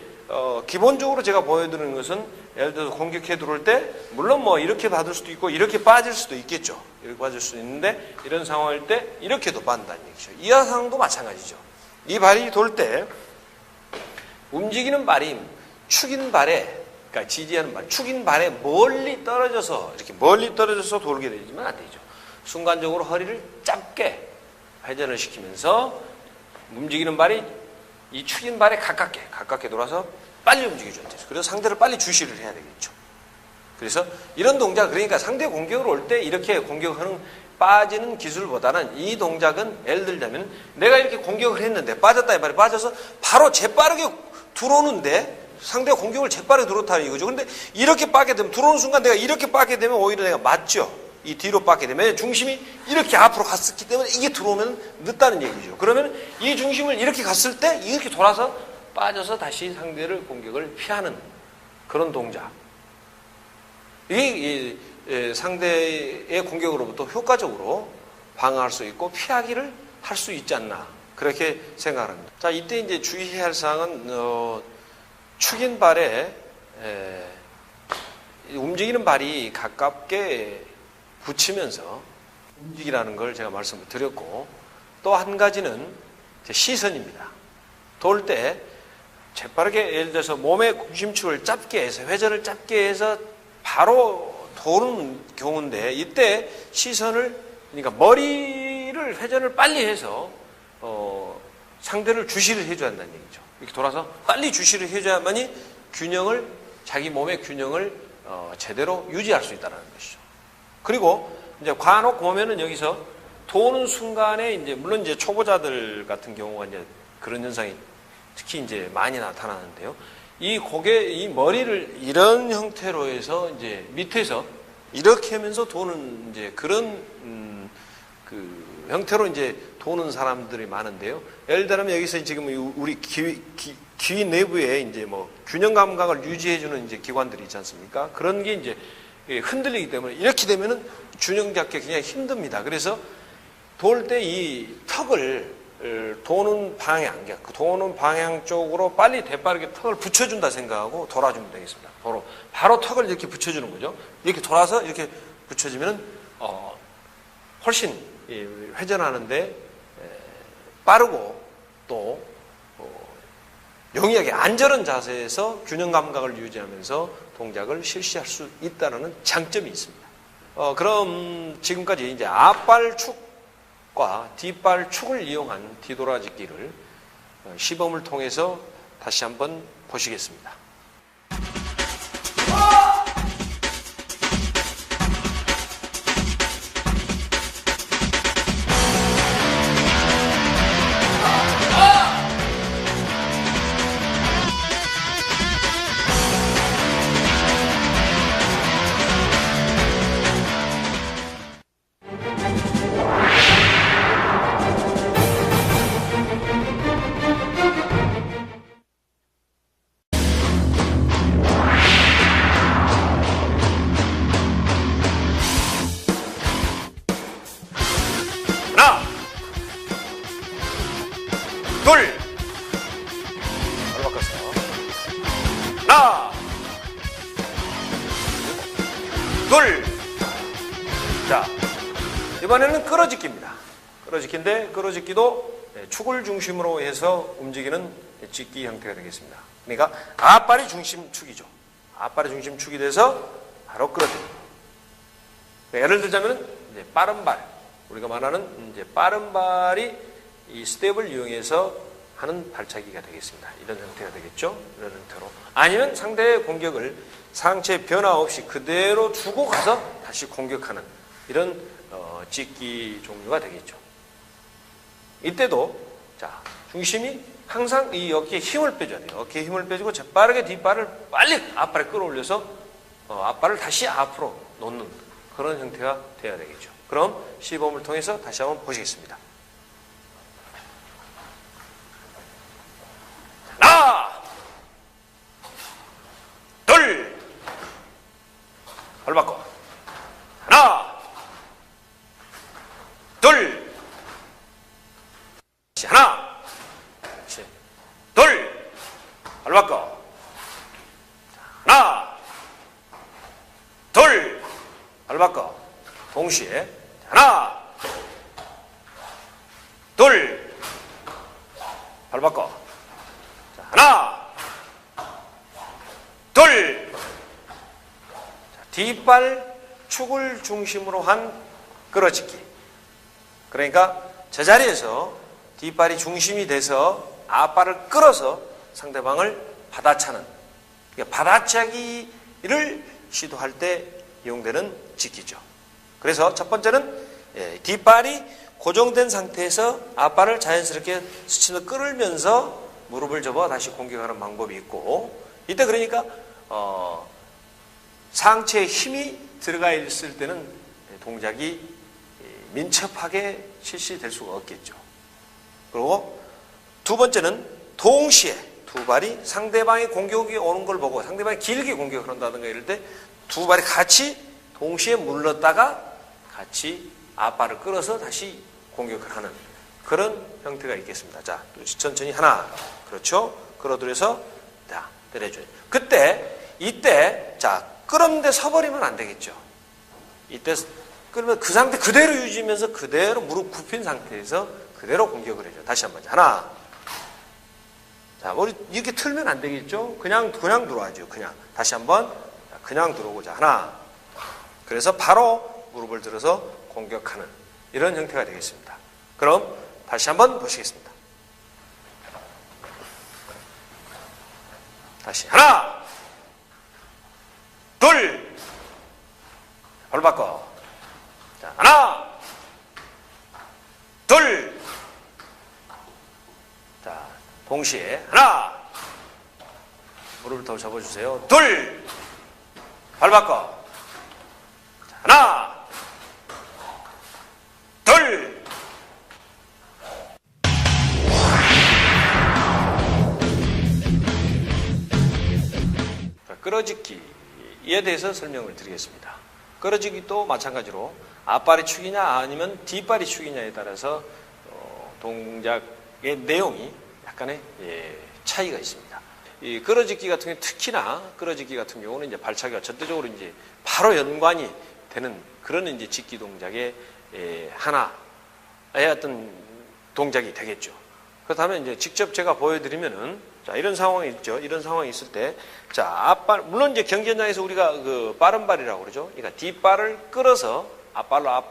[SPEAKER 1] 기본적으로 제가 보여드리는 것은 예를 들어서 공격해 들어올 때 물론 뭐 이렇게 받을 수도 있고 이렇게 빠질 수도 있겠죠. 이렇게 빠질 수도 있는데 이런 상황일 때 이렇게도 빠진다는 얘기죠. 이 상황도 마찬가지죠. 이 발이 돌 때 움직이는 발이 축인 발에, 그러니까 지지하는 발, 축인 발에 멀리 떨어져서 이렇게 멀리 떨어져서 돌게 되지만 안 되죠. 순간적으로 허리를 짧게 회전을 시키면서 움직이는 발이 이 축인 발에 가깝게 돌아서 빨리 움직여줘야 돼요. 그래서 상대를 빨리 주시를 해야 되겠죠. 그래서 이런 동작, 그러니까 상대 공격을 올 때 이렇게 공격하는 빠지는 기술보다는 이 동작은 예를 들자면 내가 이렇게 공격을 했는데 빠졌다 이 말이 빠져서 바로 재빠르게 들어오는데 상대가 공격을 재빠르게 들어왔다는 이거죠. 그런데 이렇게 빠게 되면 들어오는 순간 내가 이렇게 빠게 되면 오히려 내가 맞죠. 이 뒤로 빠게 되면 중심이 이렇게 앞으로 갔었기 때문에 이게 들어오면 늦다는 얘기죠. 그러면 이 중심을 이렇게 갔을 때 이렇게 돌아서 빠져서 다시 상대를 공격을 피하는 그런 동작. 이게 상대의 공격으로부터 효과적으로 방어할 수 있고 피하기를 할 수 있지 않나, 그렇게 생각합니다. 자, 이때 이제 주의해야 할 사항은 축인 발에 움직이는 발이 가깝게 붙이면서 움직이라는 걸 제가 말씀을 드렸고, 또 한 가지는 시선입니다. 돌 때 재빠르게 예를 들어서 몸의 중심축을 짧게 해서 회전을 짧게 해서 바로 도는 경우인데 이때 시선을, 그러니까 머리를 회전을 빨리 해서 상대를 주시를 해줘야 한다는 얘기죠. 이렇게 돌아서 빨리 주시를 해줘야만이 균형을, 자기 몸의 균형을 제대로 유지할 수 있다는 것이죠. 그리고 이제 간혹 보면은 여기서 도는 순간에 이제 물론 이제 초보자들 같은 경우가 이제 그런 현상이 특히 이제 많이 나타나는데요. 이 머리를 이런 형태로 해서 이제 밑에서 이렇게 하면서 도는 이제 그런 그 형태로 이제 도는 사람들이 많은데요. 예를 들면 여기서 지금 우리 귀 내부에 이제 뭐 균형 감각을 유지해주는 이제 기관들이 있지 않습니까? 그런 게 이제 흔들리기 때문에 이렇게 되면은 균형 잡기 굉장히 힘듭니다. 그래서 돌 때 이 턱을 도는 방향 쪽으로 빨리 대빠르게 턱을 붙여준다 생각하고 돌아주면 되겠습니다. 바로 턱을 이렇게 붙여주는 거죠. 이렇게 돌아서 이렇게 붙여주면 훨씬 회전하는데 빠르고 또 용이하게 안전한 자세에서 균형 감각을 유지하면서 동작을 실시할 수 있다는 장점이 있습니다. 그럼 지금까지 이제 앞발축과 뒷발축을 이용한 뒤돌아짓기를 시범을 통해서 다시 한번 보시겠습니다. 자, 이번에는 끌어짓기입니다. 끌어짓기인데 끌어짓기도 축을 중심으로 해서 움직이는 찍기 형태가 되겠습니다. 그러니까 앞발이 중심축이죠. 앞발이 중심축이 돼서 바로 끌어들입니다. 예를 들자면 이제 빠른 발, 우리가 말하는 이제 빠른 발이 이 스텝을 이용해서 하는 발차기가 되겠습니다. 이런 형태가 되겠죠. 이런 형태로. 아니면 상대의 공격을 상체 변화 없이 그대로 두고 가서 다시 공격하는 이런 찍기 종류가 되겠죠. 이때도 자 중심이 항상 이 어깨에 힘을 빼줘야 돼요. 어깨에 힘을 빼주고 재빠르게 뒷발을 빨리 앞발에 끌어올려서 앞발을 다시 앞으로 놓는 그런 형태가 돼야 되겠죠. 그럼 시범을 통해서 다시 한번 보시겠습니다. 하나, 둘, 발 바꿔. 하나, 둘, 하나, 그렇지. 둘, 발 바꿔. 하나, 둘, 발 바꿔. 동시에 하나, 둘, 발 바꿔. 자, 하나, 둘. 자, 뒷발 축을 중심으로 한 끌어찍기. 그러니까 제자리에서 뒷발이 중심이 돼서 앞발을 끌어서 상대방을 받아차는, 그러니까 받아차기를 시도할 때 이용되는 찍기죠. 그래서 첫 번째는 뒷발이 고정된 상태에서 앞발을 자연스럽게 스치며 끌면서 무릎을 접어 다시 공격하는 방법이 있고, 이때 그러니까 상체에 힘이 들어가 있을 때는 동작이 민첩하게 실시될 수가 없겠죠. 그리고 두 번째는 동시에 두 발이 상대방의 공격이 오는 걸 보고 상대방이 길게 공격을 한다든가 이럴 때 두 발이 같이 동시에 물렀다가 같이 앞발을 끌어서 다시 공격을 하는 그런 형태가 있겠습니다. 자, 천천히 하나, 그렇죠? 끌어들여서 자, 때려줘요. 이때 자, 끌었는데 서버리면 안 되겠죠. 이때 끌면 그 상태 그대로 유지하면서 그대로 무릎 굽힌 상태에서 그대로 공격을 해줘요. 다시 한번 하나. 자, 머리 이렇게 틀면 안 되겠죠? 그냥 들어와야죠. 그냥 다시 한번 그냥 들어오고자 하나. 그래서 바로 무릎을 들어서 공격하는 이런 형태가 되겠습니다. 그럼 다시 한번 보시겠습니다. 다시 하나, 둘, 발 바꿔. 자, 하나, 둘. 자, 동시에 하나, 무릎을 더 접어주세요. 둘, 발 바꿔. 자, 하나, 둘. 자, 끌어짓기에 대해서 설명을 드리겠습니다. 끌어짓기도 마찬가지로 앞발이 축이냐 아니면 뒷발이 축이냐에 따라서 동작의 내용이 약간의 차이가 있습니다. 이 끌어짓기 같은 경우 특히나 끌어짓기 같은 경우는 이제 발차기가 절대적으로 이제 바로 연관이 되는 그런 이제 짓기 동작의 하나의 어떤 동작이 되겠죠. 그렇다면 이제 직접 제가 보여드리면은 자, 이런 상황이 있죠. 이런 상황이 있을 때 자, 앞발 물론 이제 경기 현장에서 우리가 그 빠른 발이라고 그러죠. 그러니까 뒷발을 끌어서 앞발로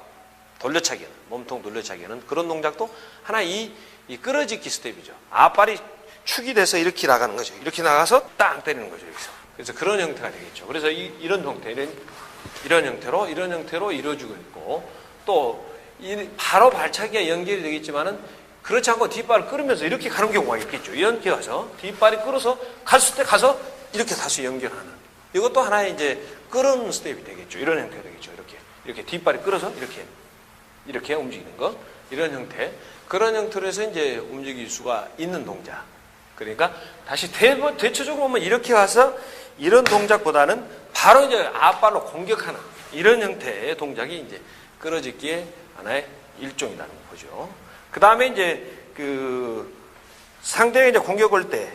[SPEAKER 1] 돌려차기하는 몸통 돌려차기하는 그런 동작도 하나 이 끌어짓기 스텝이죠. 앞발이 축이 돼서 이렇게 나가는 거죠. 이렇게 나가서 땅 때리는 거죠. 여기서. 그래서 그런 형태가 되겠죠. 그래서 이런 형태, 이런 형태로 이루어지고 있고 또 바로 발차기가 연결이 되겠지만은 그렇지 않고 뒷발을 끌으면서 이렇게 가는 경우가 있겠죠. 이렇게 가서 뒷발이 끌어서 갔을 때 가서 이렇게 다시 연결하는 이것도 하나의 이제 끌은 스텝이 되겠죠. 이런 형태가 되겠죠. 이렇게 뒷발이 끌어서 이렇게 움직이는 거 이런 형태 그런 형태로 해서 이제 움직일 수가 있는 동작. 그러니까 다시 대체적으로 보면 이렇게 가서 이런 동작보다는 바로 이제 앞발로 공격하는 이런 형태의 동작이 이제 끌어짓기의 하나의 일종이라는 거죠. 그 다음에 이제 상대가 이제 공격 올 때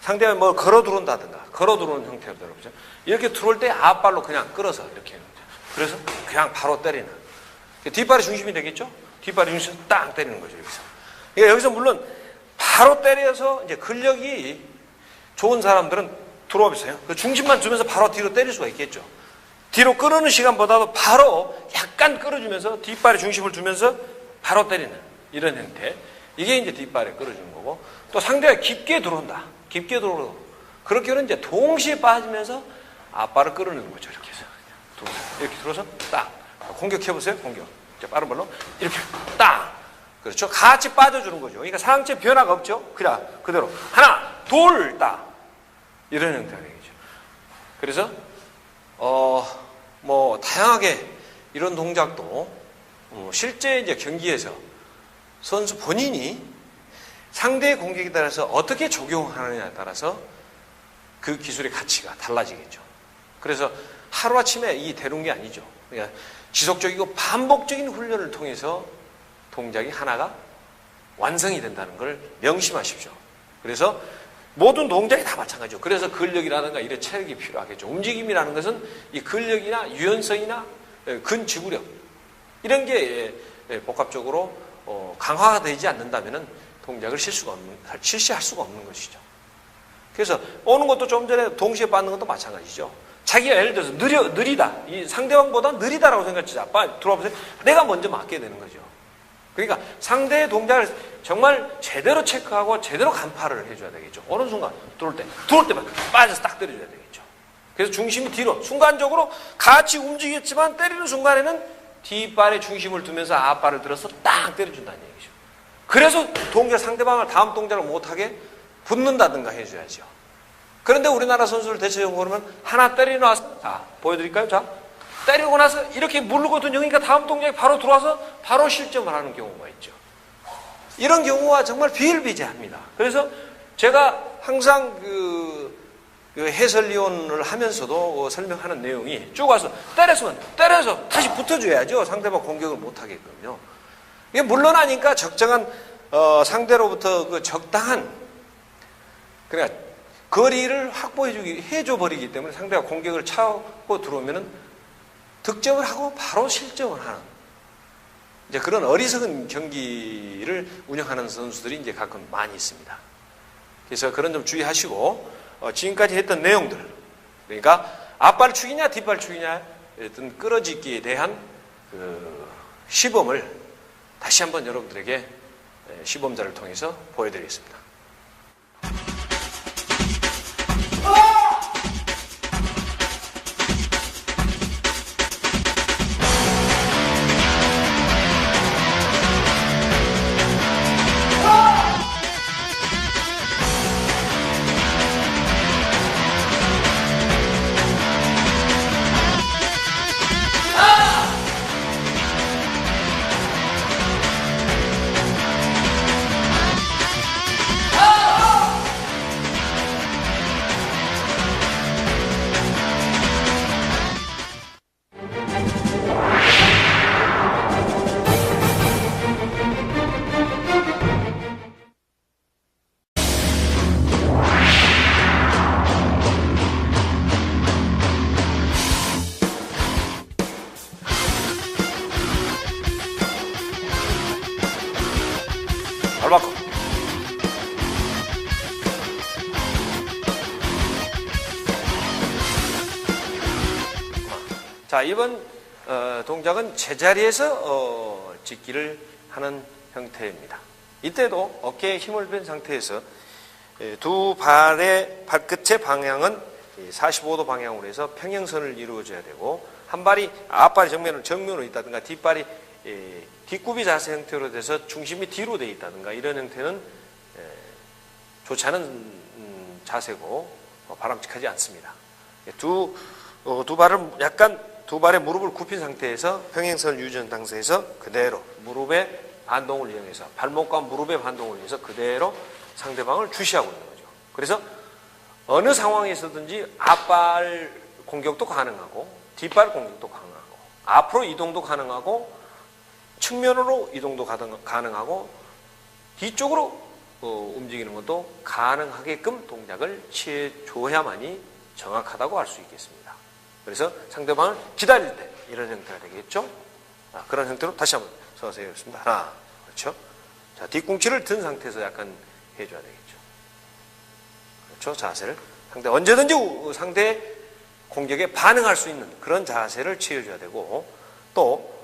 [SPEAKER 1] 상대가 뭐 걸어 들어온다든가 걸어 들어오는 형태로 그죠. 이렇게 들어올 때 앞발로 그냥 끌어서 이렇게 하는 거죠. 그래서 그냥 바로 때리는 뒷발이 중심이 되겠죠. 뒷발이 중심에서 땅 때리는 거죠. 여기서 그러니까 여기서 물론 바로 때려서 이제 근력이 좋은 사람들은 들어와 있어요. 그 중심만 주면서 바로 뒤로 때릴 수가 있겠죠. 뒤로 끌어는 시간보다도 바로 약간 끌어주면서 뒷발에 중심을 주면서 바로 때리는 이런 형태. 이게 이제 뒷발에 끌어주는 거고, 또 상대가 깊게 들어온다. 깊게 들어오고, 그렇게는 이제 동시에 빠지면서 앞발을 끌어내는 거죠. 이렇게 해서. 이렇게 들어서 딱. 공격해보세요. 공격. 빠른 발로. 이렇게 딱. 그렇죠. 같이 빠져주는 거죠. 그러니까 상체 변화가 없죠. 그냥 그대로. 하나, 둘, 딱. 이런 형태가 되겠죠. 그래서, 다양하게 이런 동작도 실제 이제 경기에서 선수 본인이 상대의 공격에 따라서 어떻게 적용하느냐에 따라서 그 기술의 가치가 달라지겠죠. 그래서 하루아침에 이 되는 게 아니죠. 그러니까 지속적이고 반복적인 훈련을 통해서 동작이 하나가 완성이 된다는 걸 명심하십시오. 그래서 모든 동작이 다 마찬가지죠. 그래서 근력이라든가 이런 체력이 필요하겠죠. 움직임이라는 것은 이 근력이나 유연성이나 근지구력 이런 게 복합적으로 강화가 되지 않는다면 동작을 실시할 수가 없는 것이죠. 그래서 오는 것도 좀 전에 동시에 받는 것도 마찬가지죠. 자기가 예를 들어서 느리다. 이 상대방보다 느리다라고 생각하자. 빨리 들어와보세요. 내가 먼저 맞게 되는 거죠. 그러니까 상대의 동작을 정말 제대로 체크하고 제대로 간파를 해줘야 되겠죠. 어느 순간 들어올 때만 빠져서 딱 때려줘야 되겠죠. 그래서 중심이 뒤로 순간적으로 같이 움직였지만 때리는 순간에는 뒷발에 중심을 두면서 앞발을 들어서 딱 때려준다는 얘기죠. 그래서 상대방을 다음 동작을 못하게 붙는다든가 해줘야죠. 그런데 우리나라 선수를 대체적으로 보면 하나 때리고 나서, 자, 보여드릴까요? 자, 때리고 나서 이렇게 물르거든요. 그러니까 다음 동작이 바로 들어와서 바로 실점을 하는 경우가 있죠. 이런 경우가 정말 비일비재합니다. 그래서 제가 항상 그 해설위원을 하면서도 설명하는 내용이 쭉 와서 때려서 다시 붙어줘야죠. 상대방 공격을 못하게끔요. 이게 물러나니까 적정한 상대로부터 그 적당한 그러니까 거리를 해줘 버리기 때문에 상대가 공격을 차고 들어오면은 득점을 하고 바로 실점을 하는 이제 그런 어리석은 경기를 운영하는 선수들이 이제 가끔 많이 있습니다. 그래서 그런 점 주의하시고 지금까지 했던 내용들 그러니까 앞발 축이냐 뒷발 축이냐 어떤 끌어짓기에 대한 그 시범을 다시 한번 여러분들에게 시범자를 통해서 보여드리겠습니다. 알바코. 자, 이번 동작은 제자리에서 짚기를 하는 형태입니다. 이때도 어깨에 힘을 뺀 상태에서 두 발의 발끝의 방향은 45도 방향으로 해서 평행선을 이루어줘야 되고 한 발이 앞발이 정면으로 있다든가 뒷발이 뒷굽이 자세 형태로 돼서 중심이 뒤로 돼 있다든가 이런 형태는 좋지 않은 자세고 바람직하지 않습니다. 두 발을 약간 두 발의 무릎을 굽힌 상태에서 평행선을 유지한 상태에서 그대로 무릎의 반동을 이용해서 발목과 무릎의 반동을 이용해서 그대로 상대방을 주시하고 있는 거죠. 그래서 어느 상황에서든지 앞발 공격도 가능하고 뒷발 공격도 가능하고 앞으로 이동도 가능하고 측면으로 이동도 가능하고 뒤쪽으로 움직이는 것도 가능하게끔 동작을 취해줘야만이 정확하다고 할 수 있겠습니다. 그래서 상대방을 기다릴 때 이런 형태가 되겠죠. 그런 형태로 다시 한번 서서 해보겠습니다. 하나, 그렇죠. 자, 뒤꿈치를 든 상태에서 약간 해줘야 되겠죠. 그렇죠? 자세를. 상대 언제든지 상대 공격에 반응할 수 있는 그런 자세를 취해줘야 되고, 또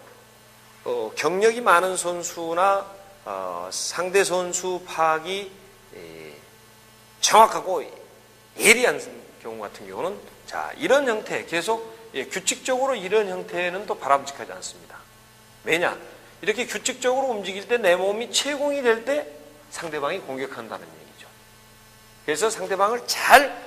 [SPEAKER 1] 경력이 많은 선수나 상대 선수 파악이 정확하고 예리한 경우 같은 경우는 자, 이런 형태 계속 규칙적으로 이런 형태는 또 바람직하지 않습니다. 왜냐? 이렇게 규칙적으로 움직일 때 내 몸이 채공이 될 때 상대방이 공격한다는 얘기죠. 그래서 상대방을 잘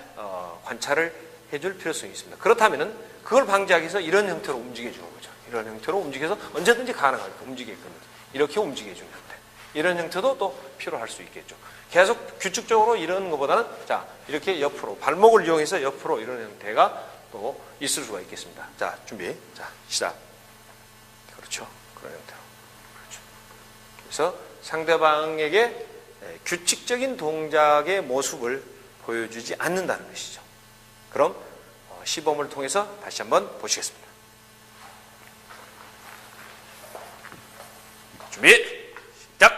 [SPEAKER 1] 관찰을 해줄 필요성이 있습니다. 그렇다면은 그걸 방지하기 위해서 이런 형태로 움직여주는 거죠. 이런 형태로 움직여서 언제든지 가능하게 움직이게끔 이렇게 움직여주는 형태. 이런 형태도 또 필요할 수 있겠죠. 계속 규칙적으로 이러는 것보다는 자, 이렇게 옆으로 발목을 이용해서 옆으로 이런 형태가 또 있을 수가 있겠습니다. 자, 준비. 자, 시작. 그렇죠. 그런 형태로. 그렇죠. 그래서 상대방에게 규칙적인 동작의 모습을 보여주지 않는다는 것이죠. 그럼 시범을 통해서 다시 한번 보시겠습니다. 준비, 시작!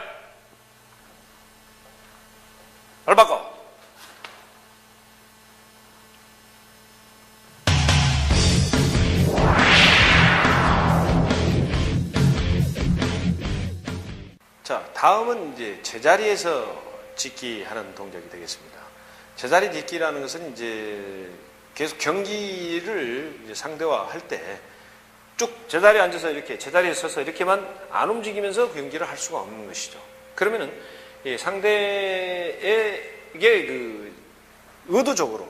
[SPEAKER 1] 발 바꿔. 자, 다음은 이제 제자리에서 짚기 하는 동작이 되겠습니다. 제자리 짚기라는 것은 이제 계속 경기를 이제 상대와 할 때 쭉 제자리에 앉아서 이렇게 제자리에 서서 이렇게만 안 움직이면서 경기를 할 수가 없는 것이죠. 그러면은 상대에게 그 의도적으로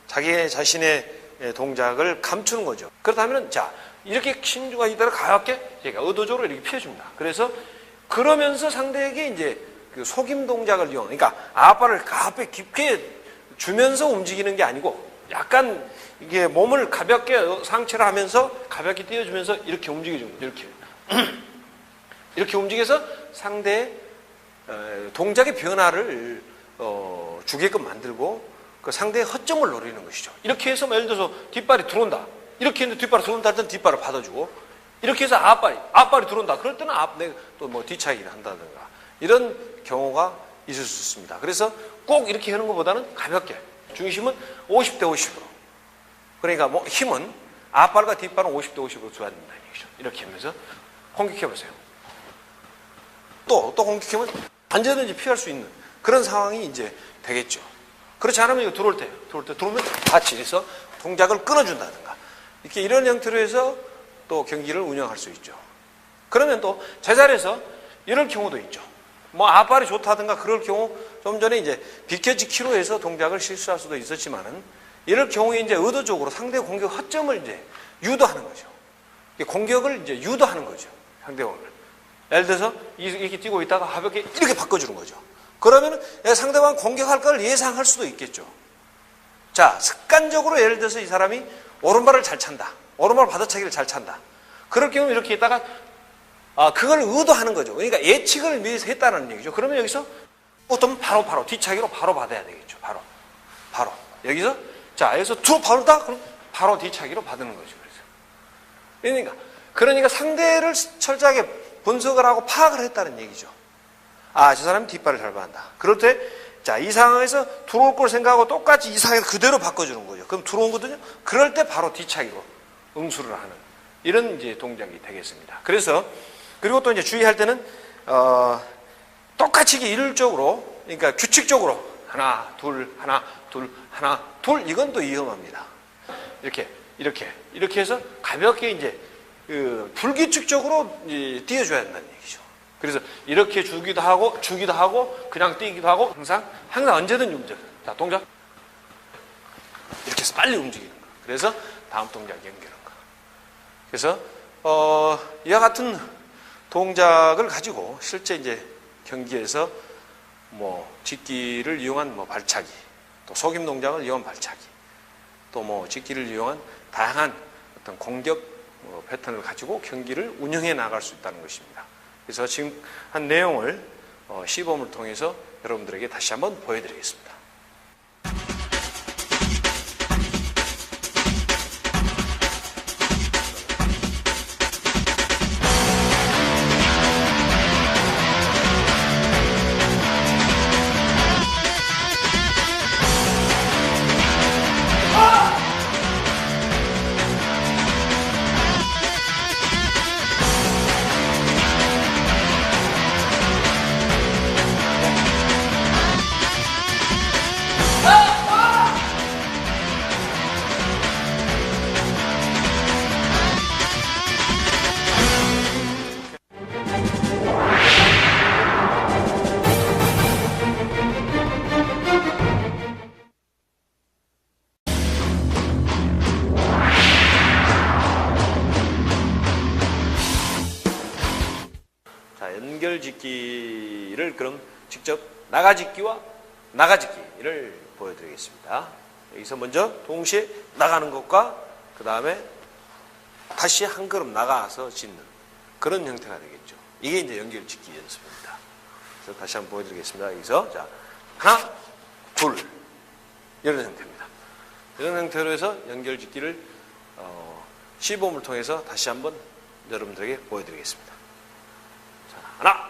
[SPEAKER 1] 자기 자신의 동작을 감추는 거죠. 그렇다면 자, 이렇게 신주가 있다가 가볍게 얘가 의도적으로 이렇게 피해줍니다. 그래서 그러면서 상대에게 이제 그 속임 동작을 이용, 그러니까 앞발을 가볍게 깊게 주면서 움직이는 게 아니고 약간 이게 몸을 가볍게 상체를 하면서 가볍게 띄워주면서 이렇게 움직여주는 거죠. 이렇게. 이렇게 움직여서 상대의 동작의 변화를 주게끔 만들고 그 상대의 허점을 노리는 것이죠. 이렇게 해서 예를 들어서 뒷발이 들어온다. 이렇게 했는데 뒷발이 들어온다 할 때는 뒷발을 받아주고, 이렇게 해서 앞발이 들어온다. 그럴 때는 또 뭐 뒤차기를 한다든가 이런 경우가 있을 수 있습니다. 그래서 꼭 이렇게 하는 것보다는 가볍게 중심은 50대 50으로. 그러니까 뭐 힘은 앞발과 뒷발은 50대 50으로 줘야 된다는 얘기죠. 이렇게 하면서 공격해 보세요. 또 공격하면 언제든지 피할 수 있는 그런 상황이 이제 되겠죠. 그렇지 않으면 이거 들어오면 같이 해서 동작을 끊어준다든가 이렇게 이런 형태로 해서 또 경기를 운영할 수 있죠. 그러면 또 제자리에서 이럴 경우도 있죠. 뭐 앞발이 좋다든가 그럴 경우 좀 전에 이제 비켜지기로 해서 동작을 실수할 수도 있었지만은 이럴 경우에 이제 의도적으로 상대 공격 허점을 이제 유도하는 거죠. 공격을 이제 유도하는 거죠. 상대방을. 예를 들어서 이렇게 뛰고 있다가 가볍게 이렇게 바꿔주는 거죠. 그러면 상대방 공격할 걸 예상할 수도 있겠죠. 자, 습관적으로 예를 들어서 이 사람이 오른발을 잘 찬다. 오른발 받아차기를 잘 찬다. 그럴 경우 이렇게 있다가 그걸 의도하는 거죠. 그러니까 예측을 미리서 했다는 얘기죠. 그러면 여기서 보통 바로 뒤차기로 바로 받아야 되겠죠. 바로. 여기서 자, 여기서 두 바로다? 그럼 바로 뒤차기로 받는 거죠. 그러니까 상대를 철저하게 분석을 하고 파악을 했다는 얘기죠. 저 사람이 뒷발을 잘 받는다. 그럴 때, 자, 이 상황에서 들어올 걸 생각하고 똑같이 이 상황에서 그대로 바꿔주는 거죠. 그럼 들어온 거거든요. 그럴 때 바로 뒤차기로 응수를 하는 이런 이제 동작이 되겠습니다. 그리고 또 이제 주의할 때는, 똑같이 일률적으로, 그러니까 규칙적으로 하나, 둘, 이건 또 위험합니다. 이렇게 해서 가볍게 이제 불규칙적으로 뛰어줘야 된다는 얘기죠. 그래서 이렇게 주기도 하고 그냥 뛰기도 하고 항상 언제든지 움직여. 자, 동작. 이렇게 해서 빨리 움직이는 거. 그래서 다음 동작 연결하는 거. 그래서 이와 같은 동작을 가지고 실제 이제 경기에서 뭐 짚기를 이용한 뭐 발차기, 또 속임 동작을 이용한 발차기, 또 뭐 짚기를 이용한 다양한 어떤 공격 패턴을 가지고 경기를 운영해 나갈 수 있다는 것입니다. 그래서 지금 한 내용을 시범을 통해서 여러분들에게 다시 한번 보여드리겠습니다. 그럼 직접 나가짓기와 나가짓기를 보여드리겠습니다. 여기서 먼저 동시에 나가는 것과 그 다음에 다시 한 걸음 나가서 짓는 그런 형태가 되겠죠. 이게 이제 연결짓기 연습입니다. 그래서 다시 한번 보여드리겠습니다. 여기서 자 하나, 둘 이런 형태입니다. 이런 형태로 해서 연결짓기를 시범을 통해서 다시 한번 여러분들에게 보여드리겠습니다. 자, 하나,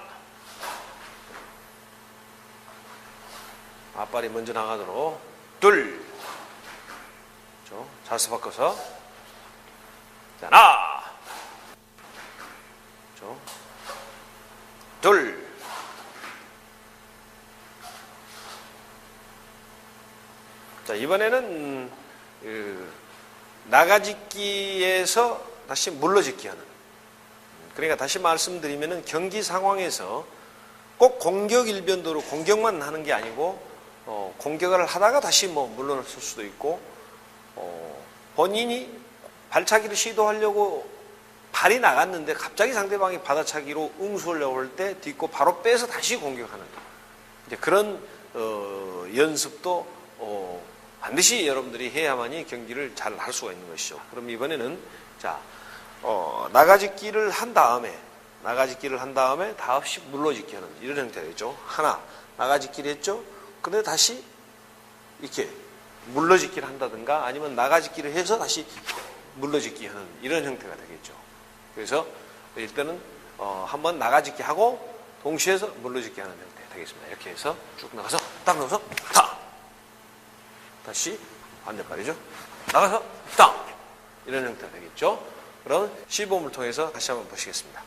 [SPEAKER 1] 앞발이 먼저 나가도록 둘, 자세 바꿔서 자, 하나, 둘, 자, 이번에는 나가짓기에서 다시 물러짓기 하는. 그러니까 다시 말씀드리면은 경기 상황에서 꼭 공격 일변도로 공격만 하는 게 아니고 공격을 하다가 다시 물러설 수도 있고 본인이 발차기를 시도하려고 발이 나갔는데 갑자기 상대방이 받아차기로 응수하려고 할 때 딛고 바로 빼서 다시 공격하는 이제 그런 연습도 반드시 여러분들이 해야만이 경기를 잘 할 수가 있는 것이죠. 그럼 이번에는 자 나가짓기를 한 다음에 다시 물러짓기 하는 이런 형태겠죠. 하나 나가짓기를 했죠. 근데 다시 이렇게 물러짓기를 한다든가 아니면 나가짓기를 해서 다시 물러짓기 하는 이런 형태가 되겠죠. 그래서 일단은 한번 나가짓기 하고 동시에서 물러짓기 하는 형태 되겠습니다. 이렇게 해서 쭉 나가서 딱 넣어서 탁 다시 반대발이죠. 나가서 딱 이런 형태가 되겠죠. 그럼 시범을 통해서 다시 한번 보시겠습니다.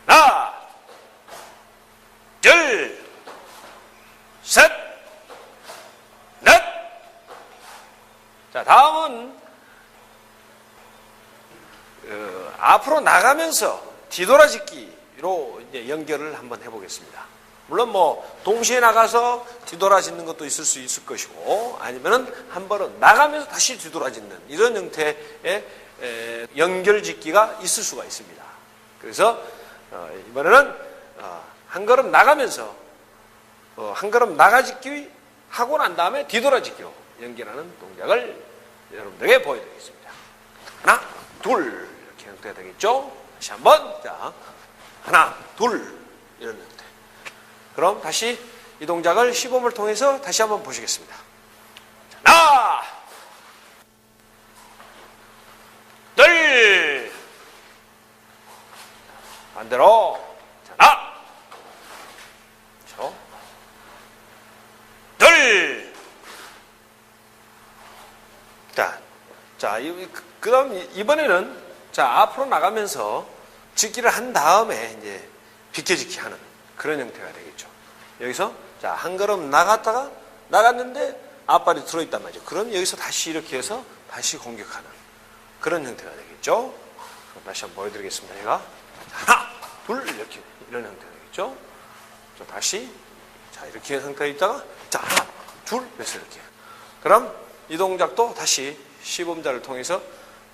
[SPEAKER 1] 하나, 둘, 셋, 넷. 자, 다음은 앞으로 나가면서 뒤돌아짓기로 이제 연결을 한번 해보겠습니다. 물론 동시에 나가서 뒤돌아짓는 것도 있을 수 있을 것이고 아니면은 한 번은 나가면서 다시 뒤돌아짓는 이런 형태의 연결짓기가 있을 수가 있습니다. 그래서 이번에는 한 걸음 나가면서 한 걸음 나가짓기 하고 난 다음에 뒤돌아짓기로 연결하는 동작을 여러분들에게 보여드리겠습니다. 하나, 둘 이렇게 형태가 되겠죠. 다시 한번 자 하나, 둘 이런 형태. 그럼 다시 이 동작을 시범을 통해서 다시 한번 보시겠습니다. 자, 하나, 둘, 반대로 자, 하나, 둘, 자, 그 다음 이번에는 자 앞으로 나가면서 짓기를 한 다음에 이제 비켜짓기 하는 그런 형태가 되겠죠. 여기서 자 한 걸음 나갔는데 앞발이 들어있단 말이죠. 그럼 여기서 다시 이렇게 해서 다시 공격하는 그런 형태가 되겠죠. 그럼 다시 한번 보여드리겠습니다. 제가 하나, 둘 이렇게 이런 형태가 되겠죠. 자 다시 자 이렇게 상태에 있다가 자 하나, 둘 그래서 이렇게. 그럼 이 동작도 다시 시범자를 통해서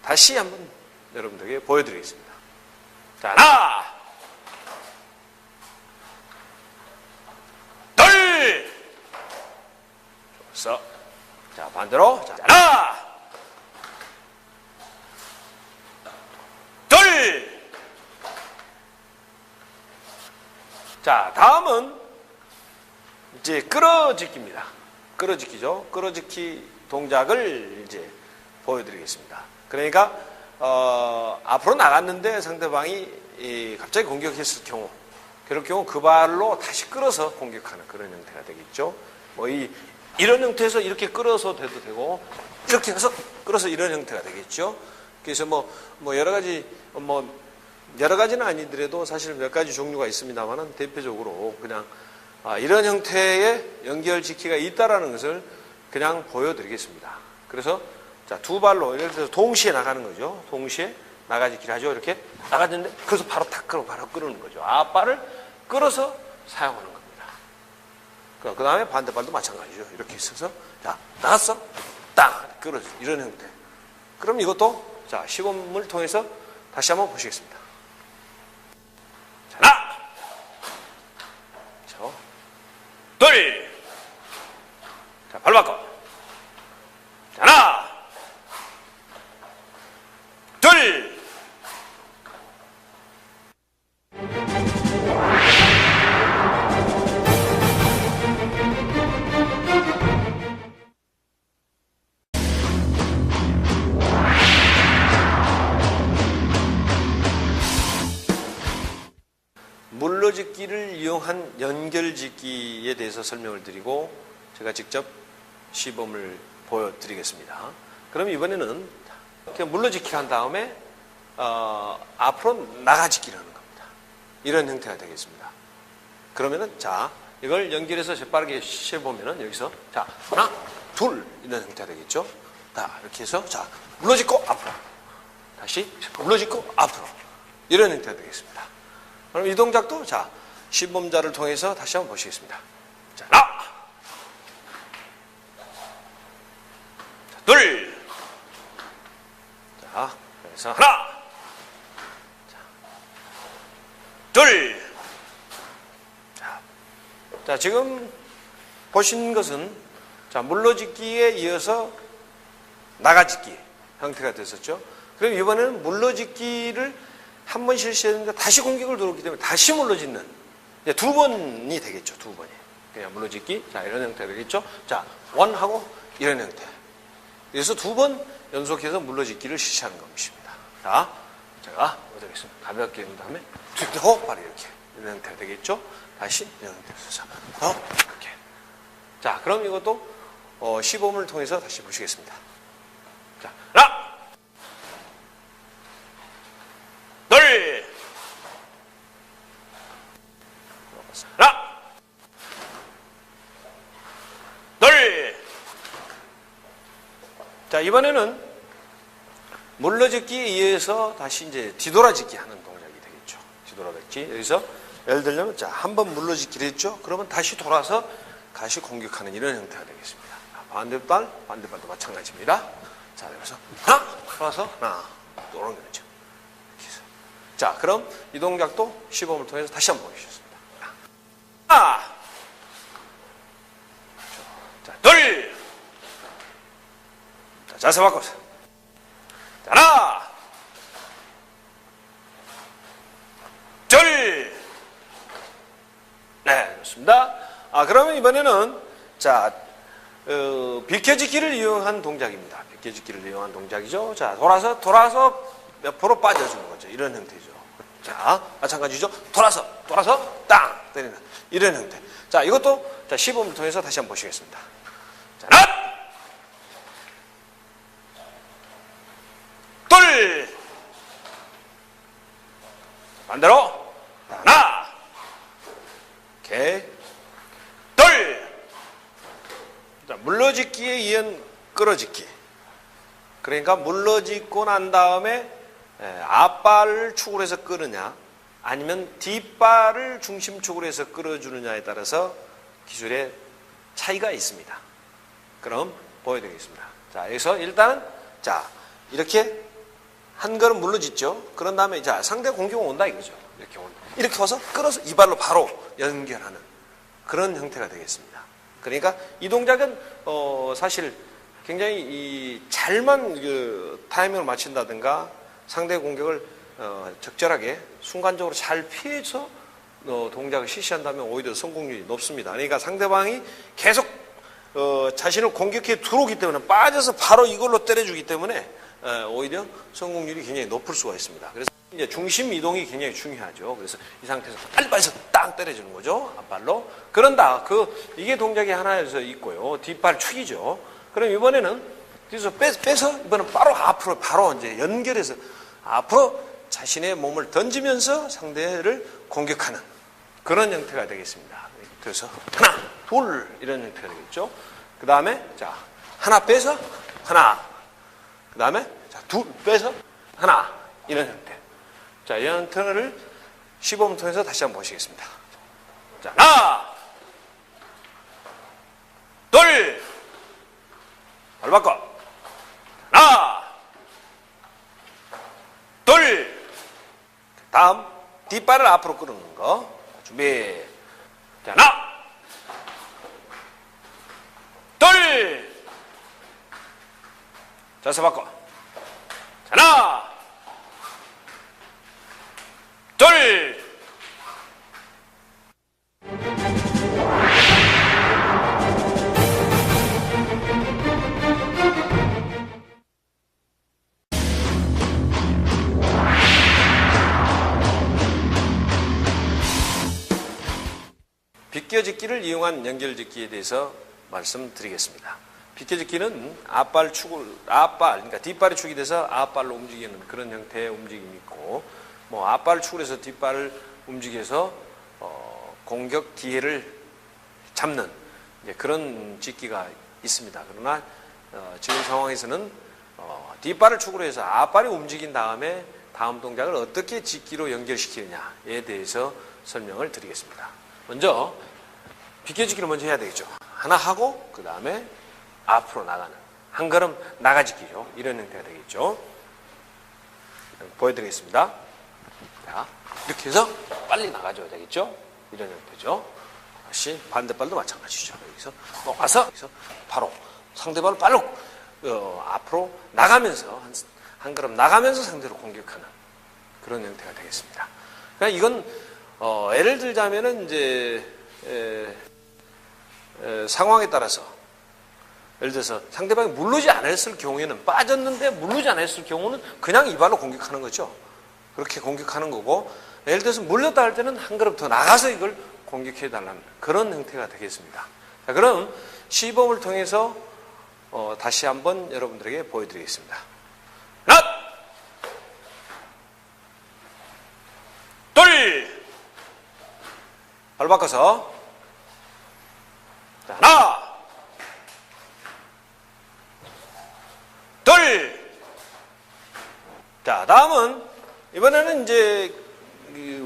[SPEAKER 1] 다시 한번 여러분들에게 보여드리겠습니다. 자 하나, 둘, 좋았어. 자 반대로 자 하나, 둘. 자 다음은 이제 끌어짓기입니다. 끌어짓기죠. 끌어짓기 동작을 이제 보여드리겠습니다. 그러니까 앞으로 나갔는데 상대방이 갑자기 공격했을 경우, 그럴 경우 그 발로 다시 끌어서 공격하는 그런 형태가 되겠죠. 이런 형태에서 이렇게 끌어서 돼도 되고, 이렇게 해서 끌어서 이런 형태가 되겠죠. 그래서 여러 가지는 아니더라도 사실 몇 가지 종류가 있습니다만은 대표적으로 그냥 이런 형태의 연결짓기가 있다라는 것을 그냥 보여드리겠습니다. 그래서 자, 두 발로 예를 들어서 동시에 나가는 거죠. 동시에 나가짓기를 하죠. 이렇게 나갔는데 그래서 바로 탁 끌어 바로 끌는 거죠. 앞발을 끌어서 사용하는 겁니다. 그 다음에 반대발도 마찬가지죠. 이렇게 있어서 자 나갔어 딱 끌어줘 이런 형태. 그럼 이것도 자 시범을 통해서 다시 한번 보시겠습니다. 자, 하나, 이용한 연결짓기에 대해서 설명을 드리고 제가 직접 시범을 보여드리겠습니다. 그럼 이번에는 이렇게 물러짓기 한 다음에 앞으로 나가짓기를 하는 겁니다. 이런 형태가 되겠습니다. 그러면은 자 이걸 연결해서 재빠르게 시해보면은 여기서 자 하나 둘 이런 형태가 되겠죠. 자 이렇게 해서 자 물러짓고 앞으로 다시 물러짓고 앞으로 이런 형태가 되겠습니다. 그럼 이 동작도 자 시범자를 통해서 다시 한번 보시겠습니다. 자 하나 자, 둘 자 그래서 하나 자, 둘 자, 지금 보신 것은 자, 물러짓기에 이어서 나가짓기 형태가 됐었죠. 그럼 이번에는 물러짓기를 한 번 실시했는데 다시 공격을 들어오기 때문에 다시 물러짓는 두 번이 되겠죠. 두 번이. 그냥 물러짓기. 자, 이런 형태가 되겠죠. 자, 원하고 이런 형태. 그래서 두 번 연속해서 물러짓기를 실시하는 것입니다. 자, 제가 보여드리겠습니다. 가볍게 한 다음에 툭 바로 이렇게 이런 형태가 되겠죠. 다시 이런 형태에서 이렇게. 자, 그럼 이것도 시범을 통해서 다시 보시겠습니다. 자, 하나, 둘, 하나, 둘. 자, 이번에는 물러짓기에 의해서 다시 이제 뒤돌아짓기 하는 동작이 되겠죠. 뒤돌아짓기. 여기서 예를 들면 자, 한 번 물러짓기를 했죠. 그러면 다시 돌아서 다시 공격하는 이런 형태가 되겠습니다. 반대발도 마찬가지입니다. 자, 여기서 하나, 돌아서 하나, 이런 거죠. 이렇게 해서. 자, 그럼 이 동작도 시범을 통해서 다시 한번 보여주셨습니다. 하나, 자, 둘, 자, 자세 바꿔서. 자, 하나, 둘, 네, 좋습니다. 그러면 이번에는 자, 비켜짓기를 이용한 동작입니다. 비켜짓기를 이용한 동작이죠. 자, 돌아서 옆으로 빠져주는 거죠. 이런 형태죠. 자, 마찬가지죠. 돌아서 땅 때리는 이런 형태. 자, 이것도 자, 시범을 통해서 다시 한번 보시겠습니다. 자, 하나, 둘, 반대로 하나, 이렇게. 둘! 자, 물러짓기에 이은 끌어짓기. 그러니까 물러짓고 난 다음에 앞발을 축으로 해서 끌느냐 아니면 뒷발을 중심축으로 해서 끌어주느냐에 따라서 기술의 차이가 있습니다. 그럼 보여드리겠습니다. 자, 여기서 일단은 자, 이렇게 한 걸음 물러짓죠. 그런 다음에 자, 상대 공격이 온다 이거죠. 이렇게 온다. 이렇게 와서 끌어서 이 발로 바로 연결하는 그런 형태가 되겠습니다. 그러니까 이 동작은 사실 굉장히 잘만 타이밍을 맞춘다든가 상대 공격을 적절하게 순간적으로 잘 피해서 동작을 실시한다면 오히려 성공률이 높습니다. 그러니까 상대방이 계속 자신을 공격해 들어오기 때문에 빠져서 바로 이걸로 때려주기 때문에 오히려 성공률이 굉장히 높을 수가 있습니다. 그래서 이제 중심 이동이 굉장히 중요하죠. 그래서 이 상태에서 빨리빨리 땅 때려주는 거죠. 앞발로. 그런다. 이게 동작이 하나에서 있고요. 뒷발 축이죠. 그럼 이번에는 뒤에서 빼서 이번엔 바로 앞으로 바로 이제 연결해서 앞으로 자신의 몸을 던지면서 상대를 공격하는 그런 형태가 되겠습니다. 그래서 하나, 둘 이런 형태가 되겠죠. 그 다음에 자 하나 빼서 하나. 그 다음에 자 둘 빼서 하나 이런 형태. 자, 이 형태를 시범을 통해서 다시 한번 보시겠습니다. 자, 하나, 둘, 발 바꿔. 하나, 둘. 다음 뒷발을 앞으로 끌는 거 준비. 자, 하나, 둘. 자세 바꿔. 자, 하나, 둘. 비껴짓기를 이용한 연결짓기에 대해서 말씀드리겠습니다. 비껴짓기는 그러니까 뒷발이 축이 돼서 앞발로 움직이는 그런 형태의 움직임이 있고, 앞발을 축을 해서 뒷발을 움직여서 공격 기회를 잡는 그런 짓기가 있습니다. 그러나 지금 상황에서는 뒷발을 축으로 해서 앞발이 움직인 다음에 다음 동작을 어떻게 짓기로 연결시키느냐에 대해서 설명을 드리겠습니다. 먼저 비껴짓기를 먼저 해야 되겠죠. 하나 하고 그 다음에 앞으로 나가는 한 걸음 나가짓기죠. 이런 형태가 되겠죠. 보여드리겠습니다. 자, 이렇게 해서 빨리 나가줘야 되겠죠. 이런 형태죠. 다시 반대발도 마찬가지죠. 여기서 와서 여기서 바로 상대발을 빨리 앞으로 나가면서 한 걸음 나가면서 상대로 공격하는 그런 형태가 되겠습니다. 그러니까 이건 예를 들자면은 이제 상황에 따라서 예를 들어서 상대방이 물르지 않았을 경우에는 빠졌는데 물르지 않았을 경우는 그냥 이 발로 공격하는 거죠. 그렇게 공격하는 거고 예를 들어서 물렸다 할 때는 한 걸음 더 나가서 이걸 공격해 달라는 그런 형태가 되겠습니다. 자, 그럼 시범을 통해서 다시 한번 여러분들에게 보여드리겠습니다. 하나, 둘, 발 바꿔서 자, 하나, 둘. 자, 다음은 이번에는 이제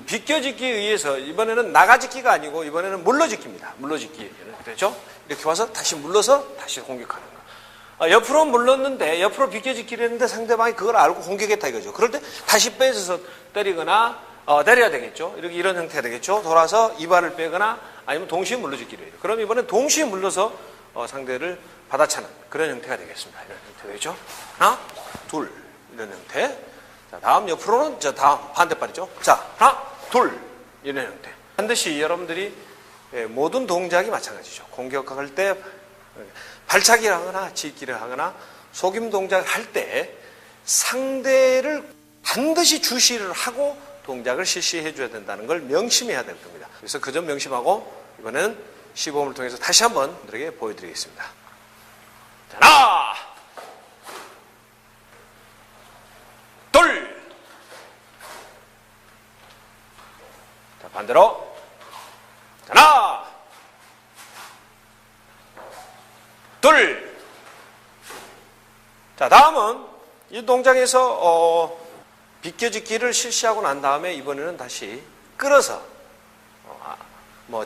[SPEAKER 1] 비껴짓기에 의해서 이번에는 나가짓기가 아니고 이번에는 물러짓기입니다. 물러짓기. 그렇죠? 이렇게 와서 다시 물러서 다시 공격하는 거. 옆으로 물렀는데 옆으로 비껴짓기를 했는데 상대방이 그걸 알고 공격했다 이거죠. 그럴 때 다시 빼서 때리거나 때려야 되겠죠. 이렇게 이런 형태가 되겠죠. 돌아서 이발을 빼거나 아니면 동시에 물러짓기를 해요. 그럼 이번엔 동시에 물러서 상대를 받아차는 그런 형태가 되겠습니다. 이런 형태가 되겠죠. 하나, 둘 이런 형태. 자, 다음 옆으로는 다음 반대발이죠. 자, 하나, 둘 이런 형태. 반드시 여러분들이 모든 동작이 마찬가지죠. 공격할 때 발차기를 하거나 짓기를 하거나 속임 동작을 할 때 상대를 반드시 주시를 하고 동작을 실시해 줘야 된다는 걸 명심해야 될 겁니다. 그래서 그 점 명심하고 이번에는 시범을 통해서 다시 한번 여러분들에게 보여드리겠습니다. 자, 하나, 둘. 자, 반대로. 자, 하나, 둘. 자, 다음은 이 동작에서 비껴짓기를 실시하고 난 다음에 이번에는 다시 끌어서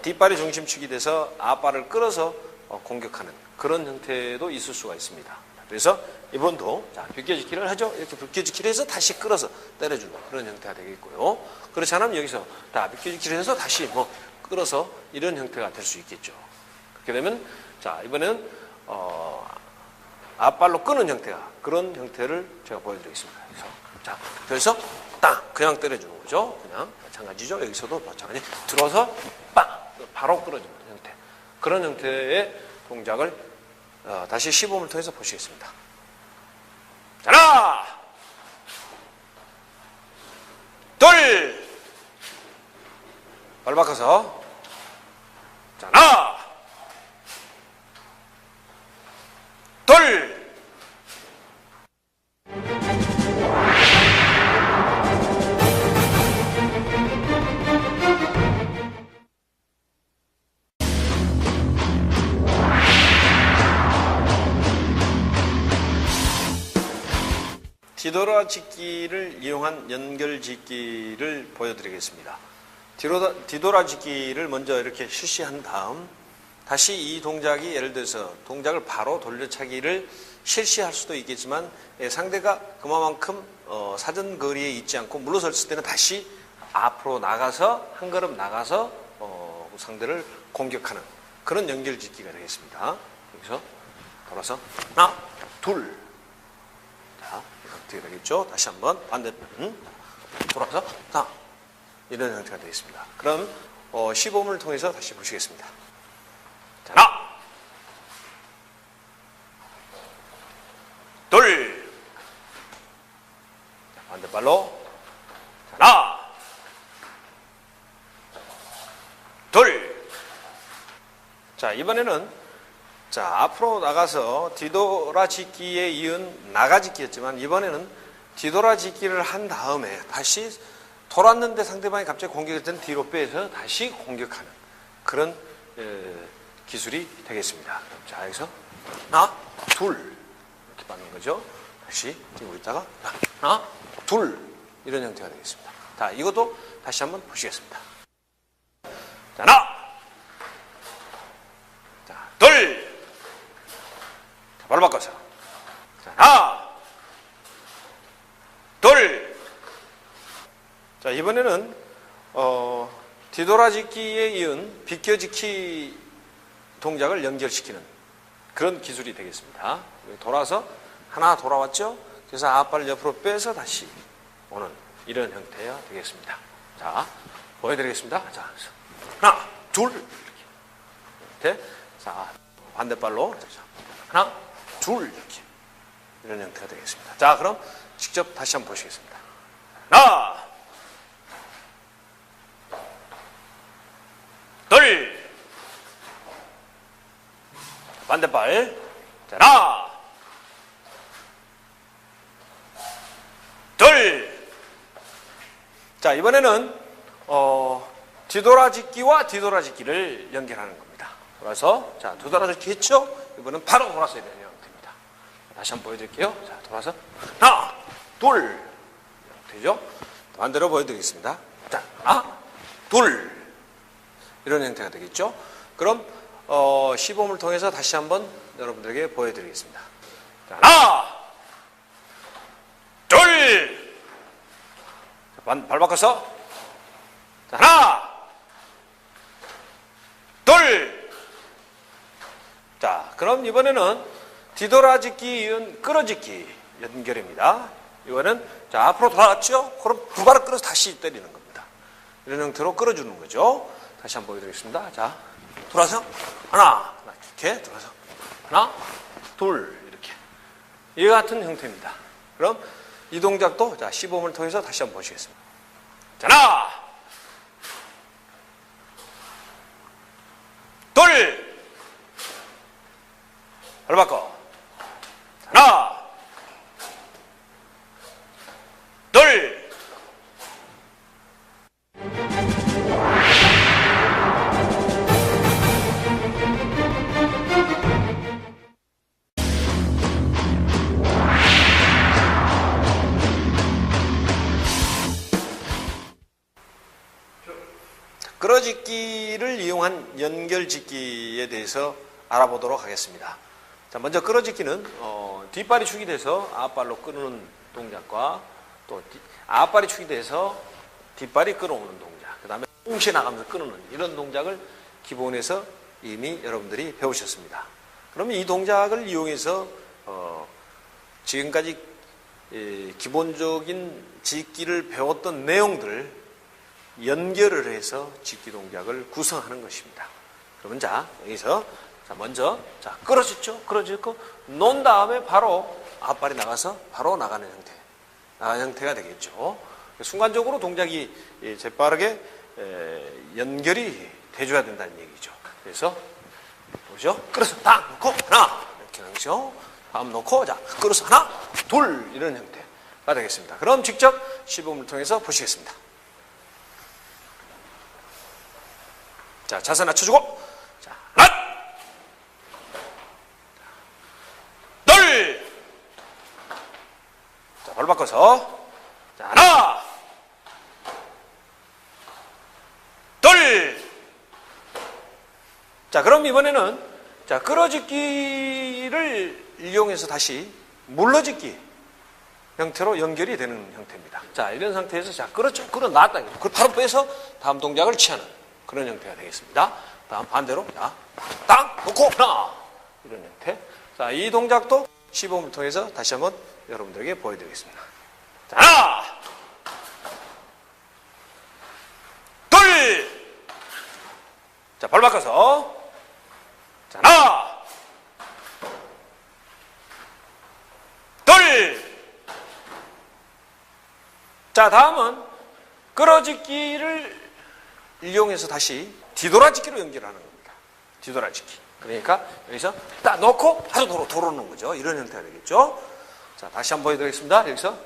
[SPEAKER 1] 뒷발이 중심축이 돼서 앞발을 끌어서 공격하는 그런 형태도 있을 수가 있습니다. 그래서 이번도 비껴짓기를 하죠. 이렇게 비껴짓기를 해서 다시 끌어서 때려주는 그런 형태가 되겠고요. 그렇지 않으면 여기서 비껴짓기를 해서 다시 끌어서 이런 형태가 될 수 있겠죠. 그렇게 되면 이번에는 앞발로 끄는 형태가 그런 형태를 제가 보여드리겠습니다. 그래서 딱 그냥 때려주는 거죠. 그냥 마찬가지죠. 여기서도 마찬가지 들어서 빵 바로 끌어주는 형태. 그런 형태의 동작을 다시 시범을 통해서 보시겠습니다. 자, 하나, 둘, 발 바꿔서 자, 하나, 둘. 뒤돌아짓기를 이용한 연결짓기를 보여드리겠습니다. 뒤돌아짓기를 먼저 이렇게 실시한 다음 다시 이 동작이 예를 들어서 동작을 바로 돌려차기를 실시할 수도 있겠지만 상대가 그만큼 사정거리에 있지 않고 물러섰을 때는 다시 앞으로 나가서 한 걸음 나가서 상대를 공격하는 그런 연결짓기가 되겠습니다. 여기서 돌아서 하나, 둘. 자, 어떻게 되겠죠? 다시 한번 반대편 돌아서 이런 형태가 되겠습니다. 그럼 시범을 통해서 다시 보시겠습니다. 자, 하나, 둘. 자, 반대발로 자, 하나, 둘. 자, 이번에는 자, 앞으로 나가서 뒤돌아짓기에 이은 나가짓기였지만 이번에는 뒤돌아짓기를 한 다음에 다시 돌았는데 상대방이 갑자기 공격할 때는 뒤로 빼서 다시 공격하는 그런 기술이 되겠습니다. 자, 여기서 하나, 둘 이렇게 받는 거죠. 다시 뛰고 있다가 하나, 둘 이런 형태가 되겠습니다. 자, 이것도 다시 한번 보시겠습니다. 자, 하나, 자, 둘, 자, 바로 바꿔서 자, 하나, 둘. 자, 이번에는 뒤돌아짓기에 이은 비껴짓기 동작을 연결시키는 그런 기술이 되겠습니다. 돌아서 하나 돌아왔죠? 그래서 앞발을 옆으로 빼서 다시 오는 이런 형태가 되겠습니다. 자, 보여드리겠습니다. 자, 하나, 둘 이렇게. 자, 반대발로 하나, 둘 이렇게 이런 형태가 되겠습니다. 자, 그럼 직접 다시 한번 보시겠습니다. 하나, 둘, 반대발. 자, 하나, 둘. 자, 이번에는 뒤돌아짓기와 뒤돌아짓기를 연결하는 겁니다. 돌아서 자, 뒤돌아짓기 했죠? 이번엔 바로 돌아서야 되는 형태입니다. 다시 한번 보여드릴게요. 자, 돌아서 하나, 둘 되죠? 반대로 보여드리겠습니다. 자, 하나, 둘 이런 형태가 되겠죠? 그럼 시범을 통해서 다시 한번 여러분들에게 보여드리겠습니다. 자, 하나, 둘. 발 바꿔서 자, 하나, 둘. 자, 그럼 이번에는 뒤돌아짓기 이은 끌어짓기 연결입니다. 이거는 자, 앞으로 돌아왔죠? 그럼 두 발을 끌어서 다시 때리는 겁니다. 이런 형태로 끌어주는 거죠. 다시 한번 보여드리겠습니다. 자, 돌아서 하나, 이렇게 돌아서 하나, 둘 이렇게 이와 같은 형태입니다. 그럼 이 동작도 자, 시범을 통해서 다시 한번 보시겠습니다. 자, 하나, 둘, 바로 바꿔. 하나, 둘. 끌어짓기를 이용한 연결짓기에 대해서 알아보도록 하겠습니다. 자, 먼저 끌어짓기는 뒷발이 축이 돼서 앞발로 끌어오는 동작과 또 앞발이 축이 돼서 뒷발이 끌어오는 동작, 그 다음에 동시에 나가면서 끌어오는 이런 동작을 기본에서 이미 여러분들이 배우셨습니다. 그러면 이 동작을 이용해서 지금까지 기본적인 짓기를 배웠던 내용들 연결을 해서 짓기 동작을 구성하는 것입니다. 그러면 자, 여기서 자, 먼저 자, 끌어짓죠. 끌어짓고 놓은 다음에 바로 앞발이 나가서 바로 나가는 형태. 나가는 형태가 되겠죠. 순간적으로 동작이 재빠르게 연결이 돼줘야 된다는 얘기죠. 그래서 보죠. 끌어서 딱 놓고 하나 이렇게 하죠. 다음 놓고 자, 끌어서 하나, 둘 이런 형태가 되겠습니다. 그럼 직접 시범을 통해서 보시겠습니다. 자, 자세 낮춰주고, 자, 하나, 둘, 자, 발 바꿔서, 자, 하나, 둘. 자, 그럼 이번에는 자, 끌어짓기를 이용해서 다시 물러짓기 형태로 연결이 되는 형태입니다. 자, 이런 상태에서 자, 끌어놨다. 그걸 바로 빼서 다음 동작을 취하는 그런 형태가 되겠습니다. 다음 반대로 자, 딱 놓고 하나 이런 형태. 자, 이 동작도 시범을 통해서 다시 한번 여러분들에게 보여드리겠습니다. 자, 하나, 둘. 자, 발 바꿔서 자, 하나, 둘. 자, 다음은 끌어짓기를 이용해서 다시 뒤돌아짓기로 연결하는 겁니다. 뒤돌아지기. 그러니까 여기서 딱 놓고 바로 돌아오는 거죠. 이런 형태가 되겠죠. 자, 다시 한번 보여드리겠습니다. 여기서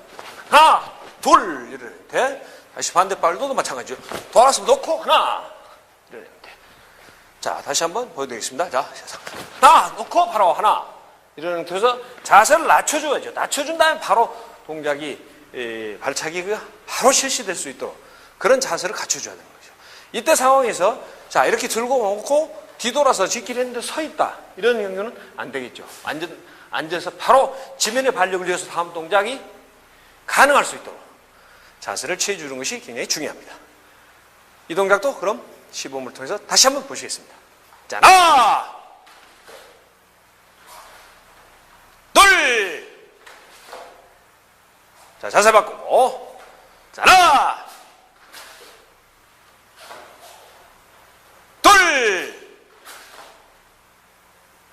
[SPEAKER 1] 하나, 둘 이런 형태. 다시 반대발도 마찬가지죠. 돌아서 놓고 하나 이런 형태. 자, 다시 한번 보여드리겠습니다. 자, 하나 놓고 바로 하나 이런 형태에서 자세를 낮춰줘야죠. 낮춰준 다음에 바로 동작이 발차기가 바로 실시될 수 있도록 그런 자세를 갖춰줘야 되는 거죠. 이때 상황에서 자 이렇게 들고 놓고 뒤돌아서 짚기를 했는데 서 있다 이런 경우는 안 되겠죠. 앉아서 바로 지면에 발력을 이어서 다음 동작이 가능할 수 있도록 자세를 취해주는 것이 굉장히 중요합니다. 이 동작도 그럼 시범을 통해서 다시 한번 보시겠습니다. 자, 하나, 둘, 자 자세 바꾸고, 자 하나, 둘,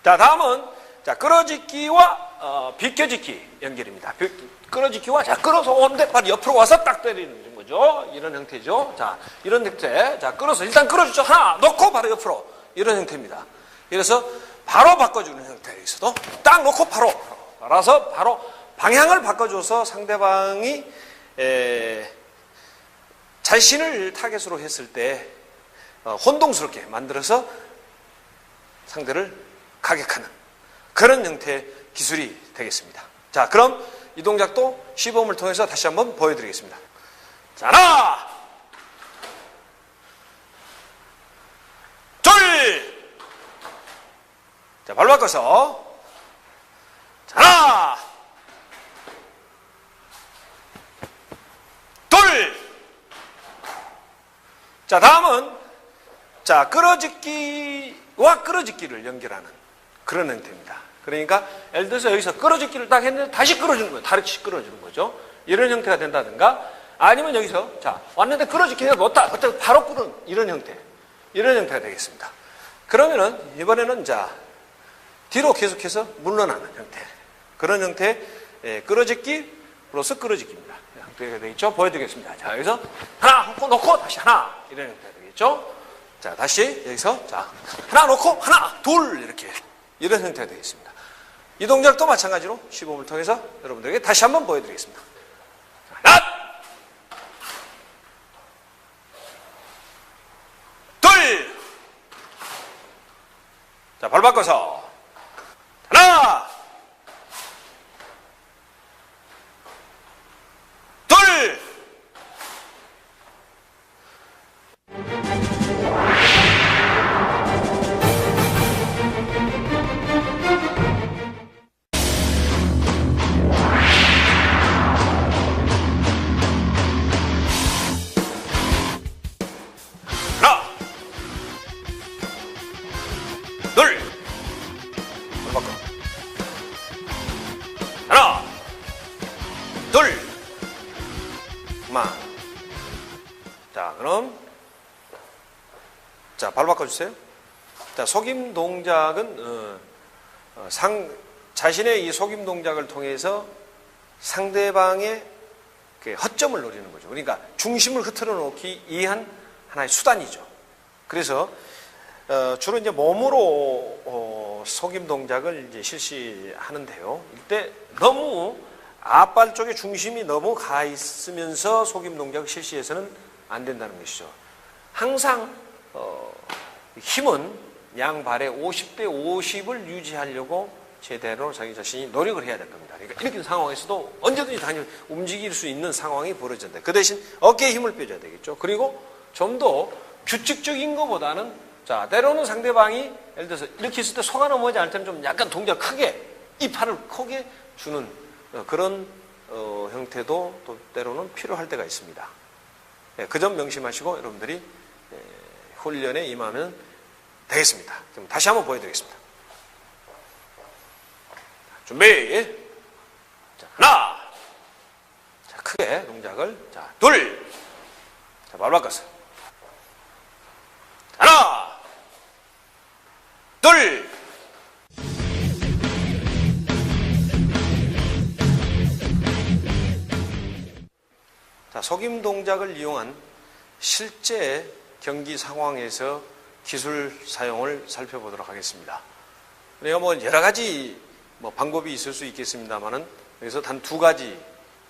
[SPEAKER 1] 자 다음은 자 끌어짓기와 비껴짓기 연결입니다. 끌어짓기와 자 끌어서 오는데 바로 옆으로 와서 딱 때리는 거죠. 이런 형태죠. 자 이런 형태. 자 끌어서 일단 끌어주죠. 하나 놓고 바로 옆으로 이런 형태입니다. 그래서 바로 바꿔주는 형태에서도 딱 놓고 바로 알아서 바로 방향을 바꿔줘서 상대방이 자신을 타겟으로 했을 때 혼동스럽게 만들어서 상대를 가격하는 그런 형태의 기술이 되겠습니다. 자, 그럼 이 동작도 시범을 통해서 다시 한번 보여드리겠습니다. 자, 하나, 둘, 자, 발 바꿔서, 자, 하나, 둘, 자, 다음은, 자, 끌어짓기와 끌어짓기를 연결하는 그런 형태입니다. 그러니까, 예를 들어서 여기서 끌어짓기를 딱 했는데 다시 끌어주는 거예요. 다시 끌어주는 거죠. 이런 형태가 된다든가, 아니면 여기서, 자, 왔는데 끌어짓기가 못다. 그때 바로 끌은 이런 형태. 이런 형태가 되겠습니다. 그러면은, 이번에는, 자, 뒤로 계속해서 물러나는 형태. 그런 형태의 끌어짓기 플러스 끌어짓기입니다. 형태가 되겠죠? 보여드리겠습니다. 자, 여기서 하나 놓고 다시 하나. 이런 형태가 되겠죠? 자, 다시 여기서, 자, 하나 놓고 하나, 둘. 이렇게. 이런 형태가 되겠습니다. 이 동작도 마찬가지로 시범을 통해서 여러분들에게 다시 한번 보여드리겠습니다. 하나, 둘, 자, 발 바꿔서 하나, 둘, 자, 그럼 자, 발 바꿔주세요. 자, 속임 동작은 자신의 이 속임 동작을 통해서 상대방의 그 허점을 노리는 거죠. 그러니까 중심을 흐트러 놓기 위한 하나의 수단이죠. 그래서 주로 이제 몸으로 속임 동작을 이제 실시하는데요. 이때 너무 앞발 쪽에 중심이 너무 가 있으면서 속임 동작을 실시해서는 안 된다는 것이죠. 항상 힘은 양발의 50대 50을 유지하려고 제대로 자기 자신이 노력을 해야 될 겁니다. 그러니까 이렇게 상황에서도 언제든지 당연히 움직일 수 있는 상황이 벌어진다. 그 대신 어깨에 힘을 빼줘야 되겠죠. 그리고 좀 더 규칙적인 것보다는 자, 때로는 상대방이 예를 들어서 이렇게 있을 때 속아 넘어가지 않을 때는 좀 약간 동작 크게 이 팔을 크게 주는 그런 형태도 또 때로는 필요할 때가 있습니다. 그 점 명심하시고 여러분들이 훈련에 임하면 되겠습니다. 그럼 다시 한번 보여드리겠습니다. 준비. 자, 하나. 자, 크게 동작을. 자, 둘. 자, 발 바꿔서. 하나. 둘. 자, 속임 동작을 이용한 실제 경기 상황에서 기술 사용을 살펴보도록 하겠습니다. 우리가 뭐 여러 가지 방법이 있을 수 있겠습니다만은 여기서 단 두 가지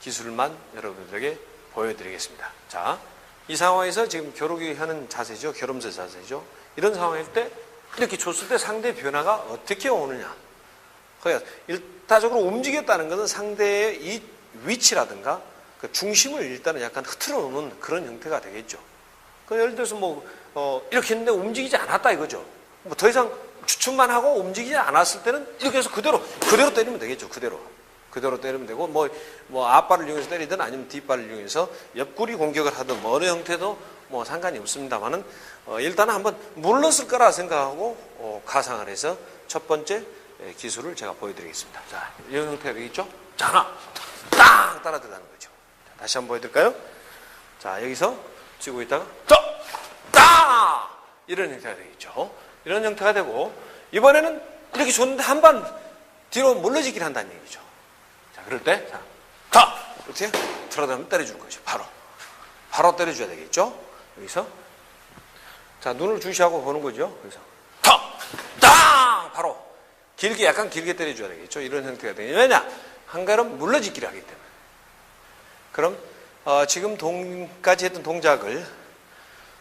[SPEAKER 1] 기술만 여러분들에게 보여드리겠습니다. 자, 이 상황에서 지금 겨루기 하는 자세죠. 겨름새 자세죠. 이런 상황일 때 이렇게 줬을 때 상대의 변화가 어떻게 오느냐. 그러니까 일차적으로 움직였다는 것은 상대의 이 위치라든가 그 중심을 일단은 약간 흐트러 놓는 그런 형태가 되겠죠. 예를 들어서 이렇게 했는데 움직이지 않았다 이거죠. 더 이상 추측만 하고 움직이지 않았을 때는 이렇게 해서 그대로 때리면 되겠죠. 그대로 때리면 되고, 앞발을 이용해서 때리든 아니면 뒷발을 이용해서 옆구리 공격을 하든 어느 형태도 상관이 없습니다만은, 일단은 한번 물렀을 거라 생각하고, 가상을 해서 첫 번째 기술을 제가 보여드리겠습니다. 자, 이런 형태가 되겠죠? 자, 하나, 땅! 따라 들어가는 거죠. 자, 다시 한번 보여드릴까요? 자, 여기서 쥐고 있다가, 땅! 이런 형태가 되겠죠. 이런 형태가 되고, 이번에는 이렇게 줬는데 한 번 뒤로 물러지기를 한다는 얘기죠. 자, 그럴 때, 자, 이렇게 들어가면 때려줄 거죠. 바로 때려줘야 되겠죠. 여기서. 자, 눈을 주시하고 보는 거죠. 그래서, 땅! 바로. 약간 길게 때려줘야 되겠죠. 이런 형태가 되죠. 왜냐? 한 걸음 물러지기를 하기 때문에. 그럼, 지금까지 했던 동작을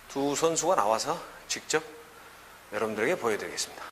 [SPEAKER 1] 두 선수가 나와서 직접 여러분들에게 보여드리겠습니다.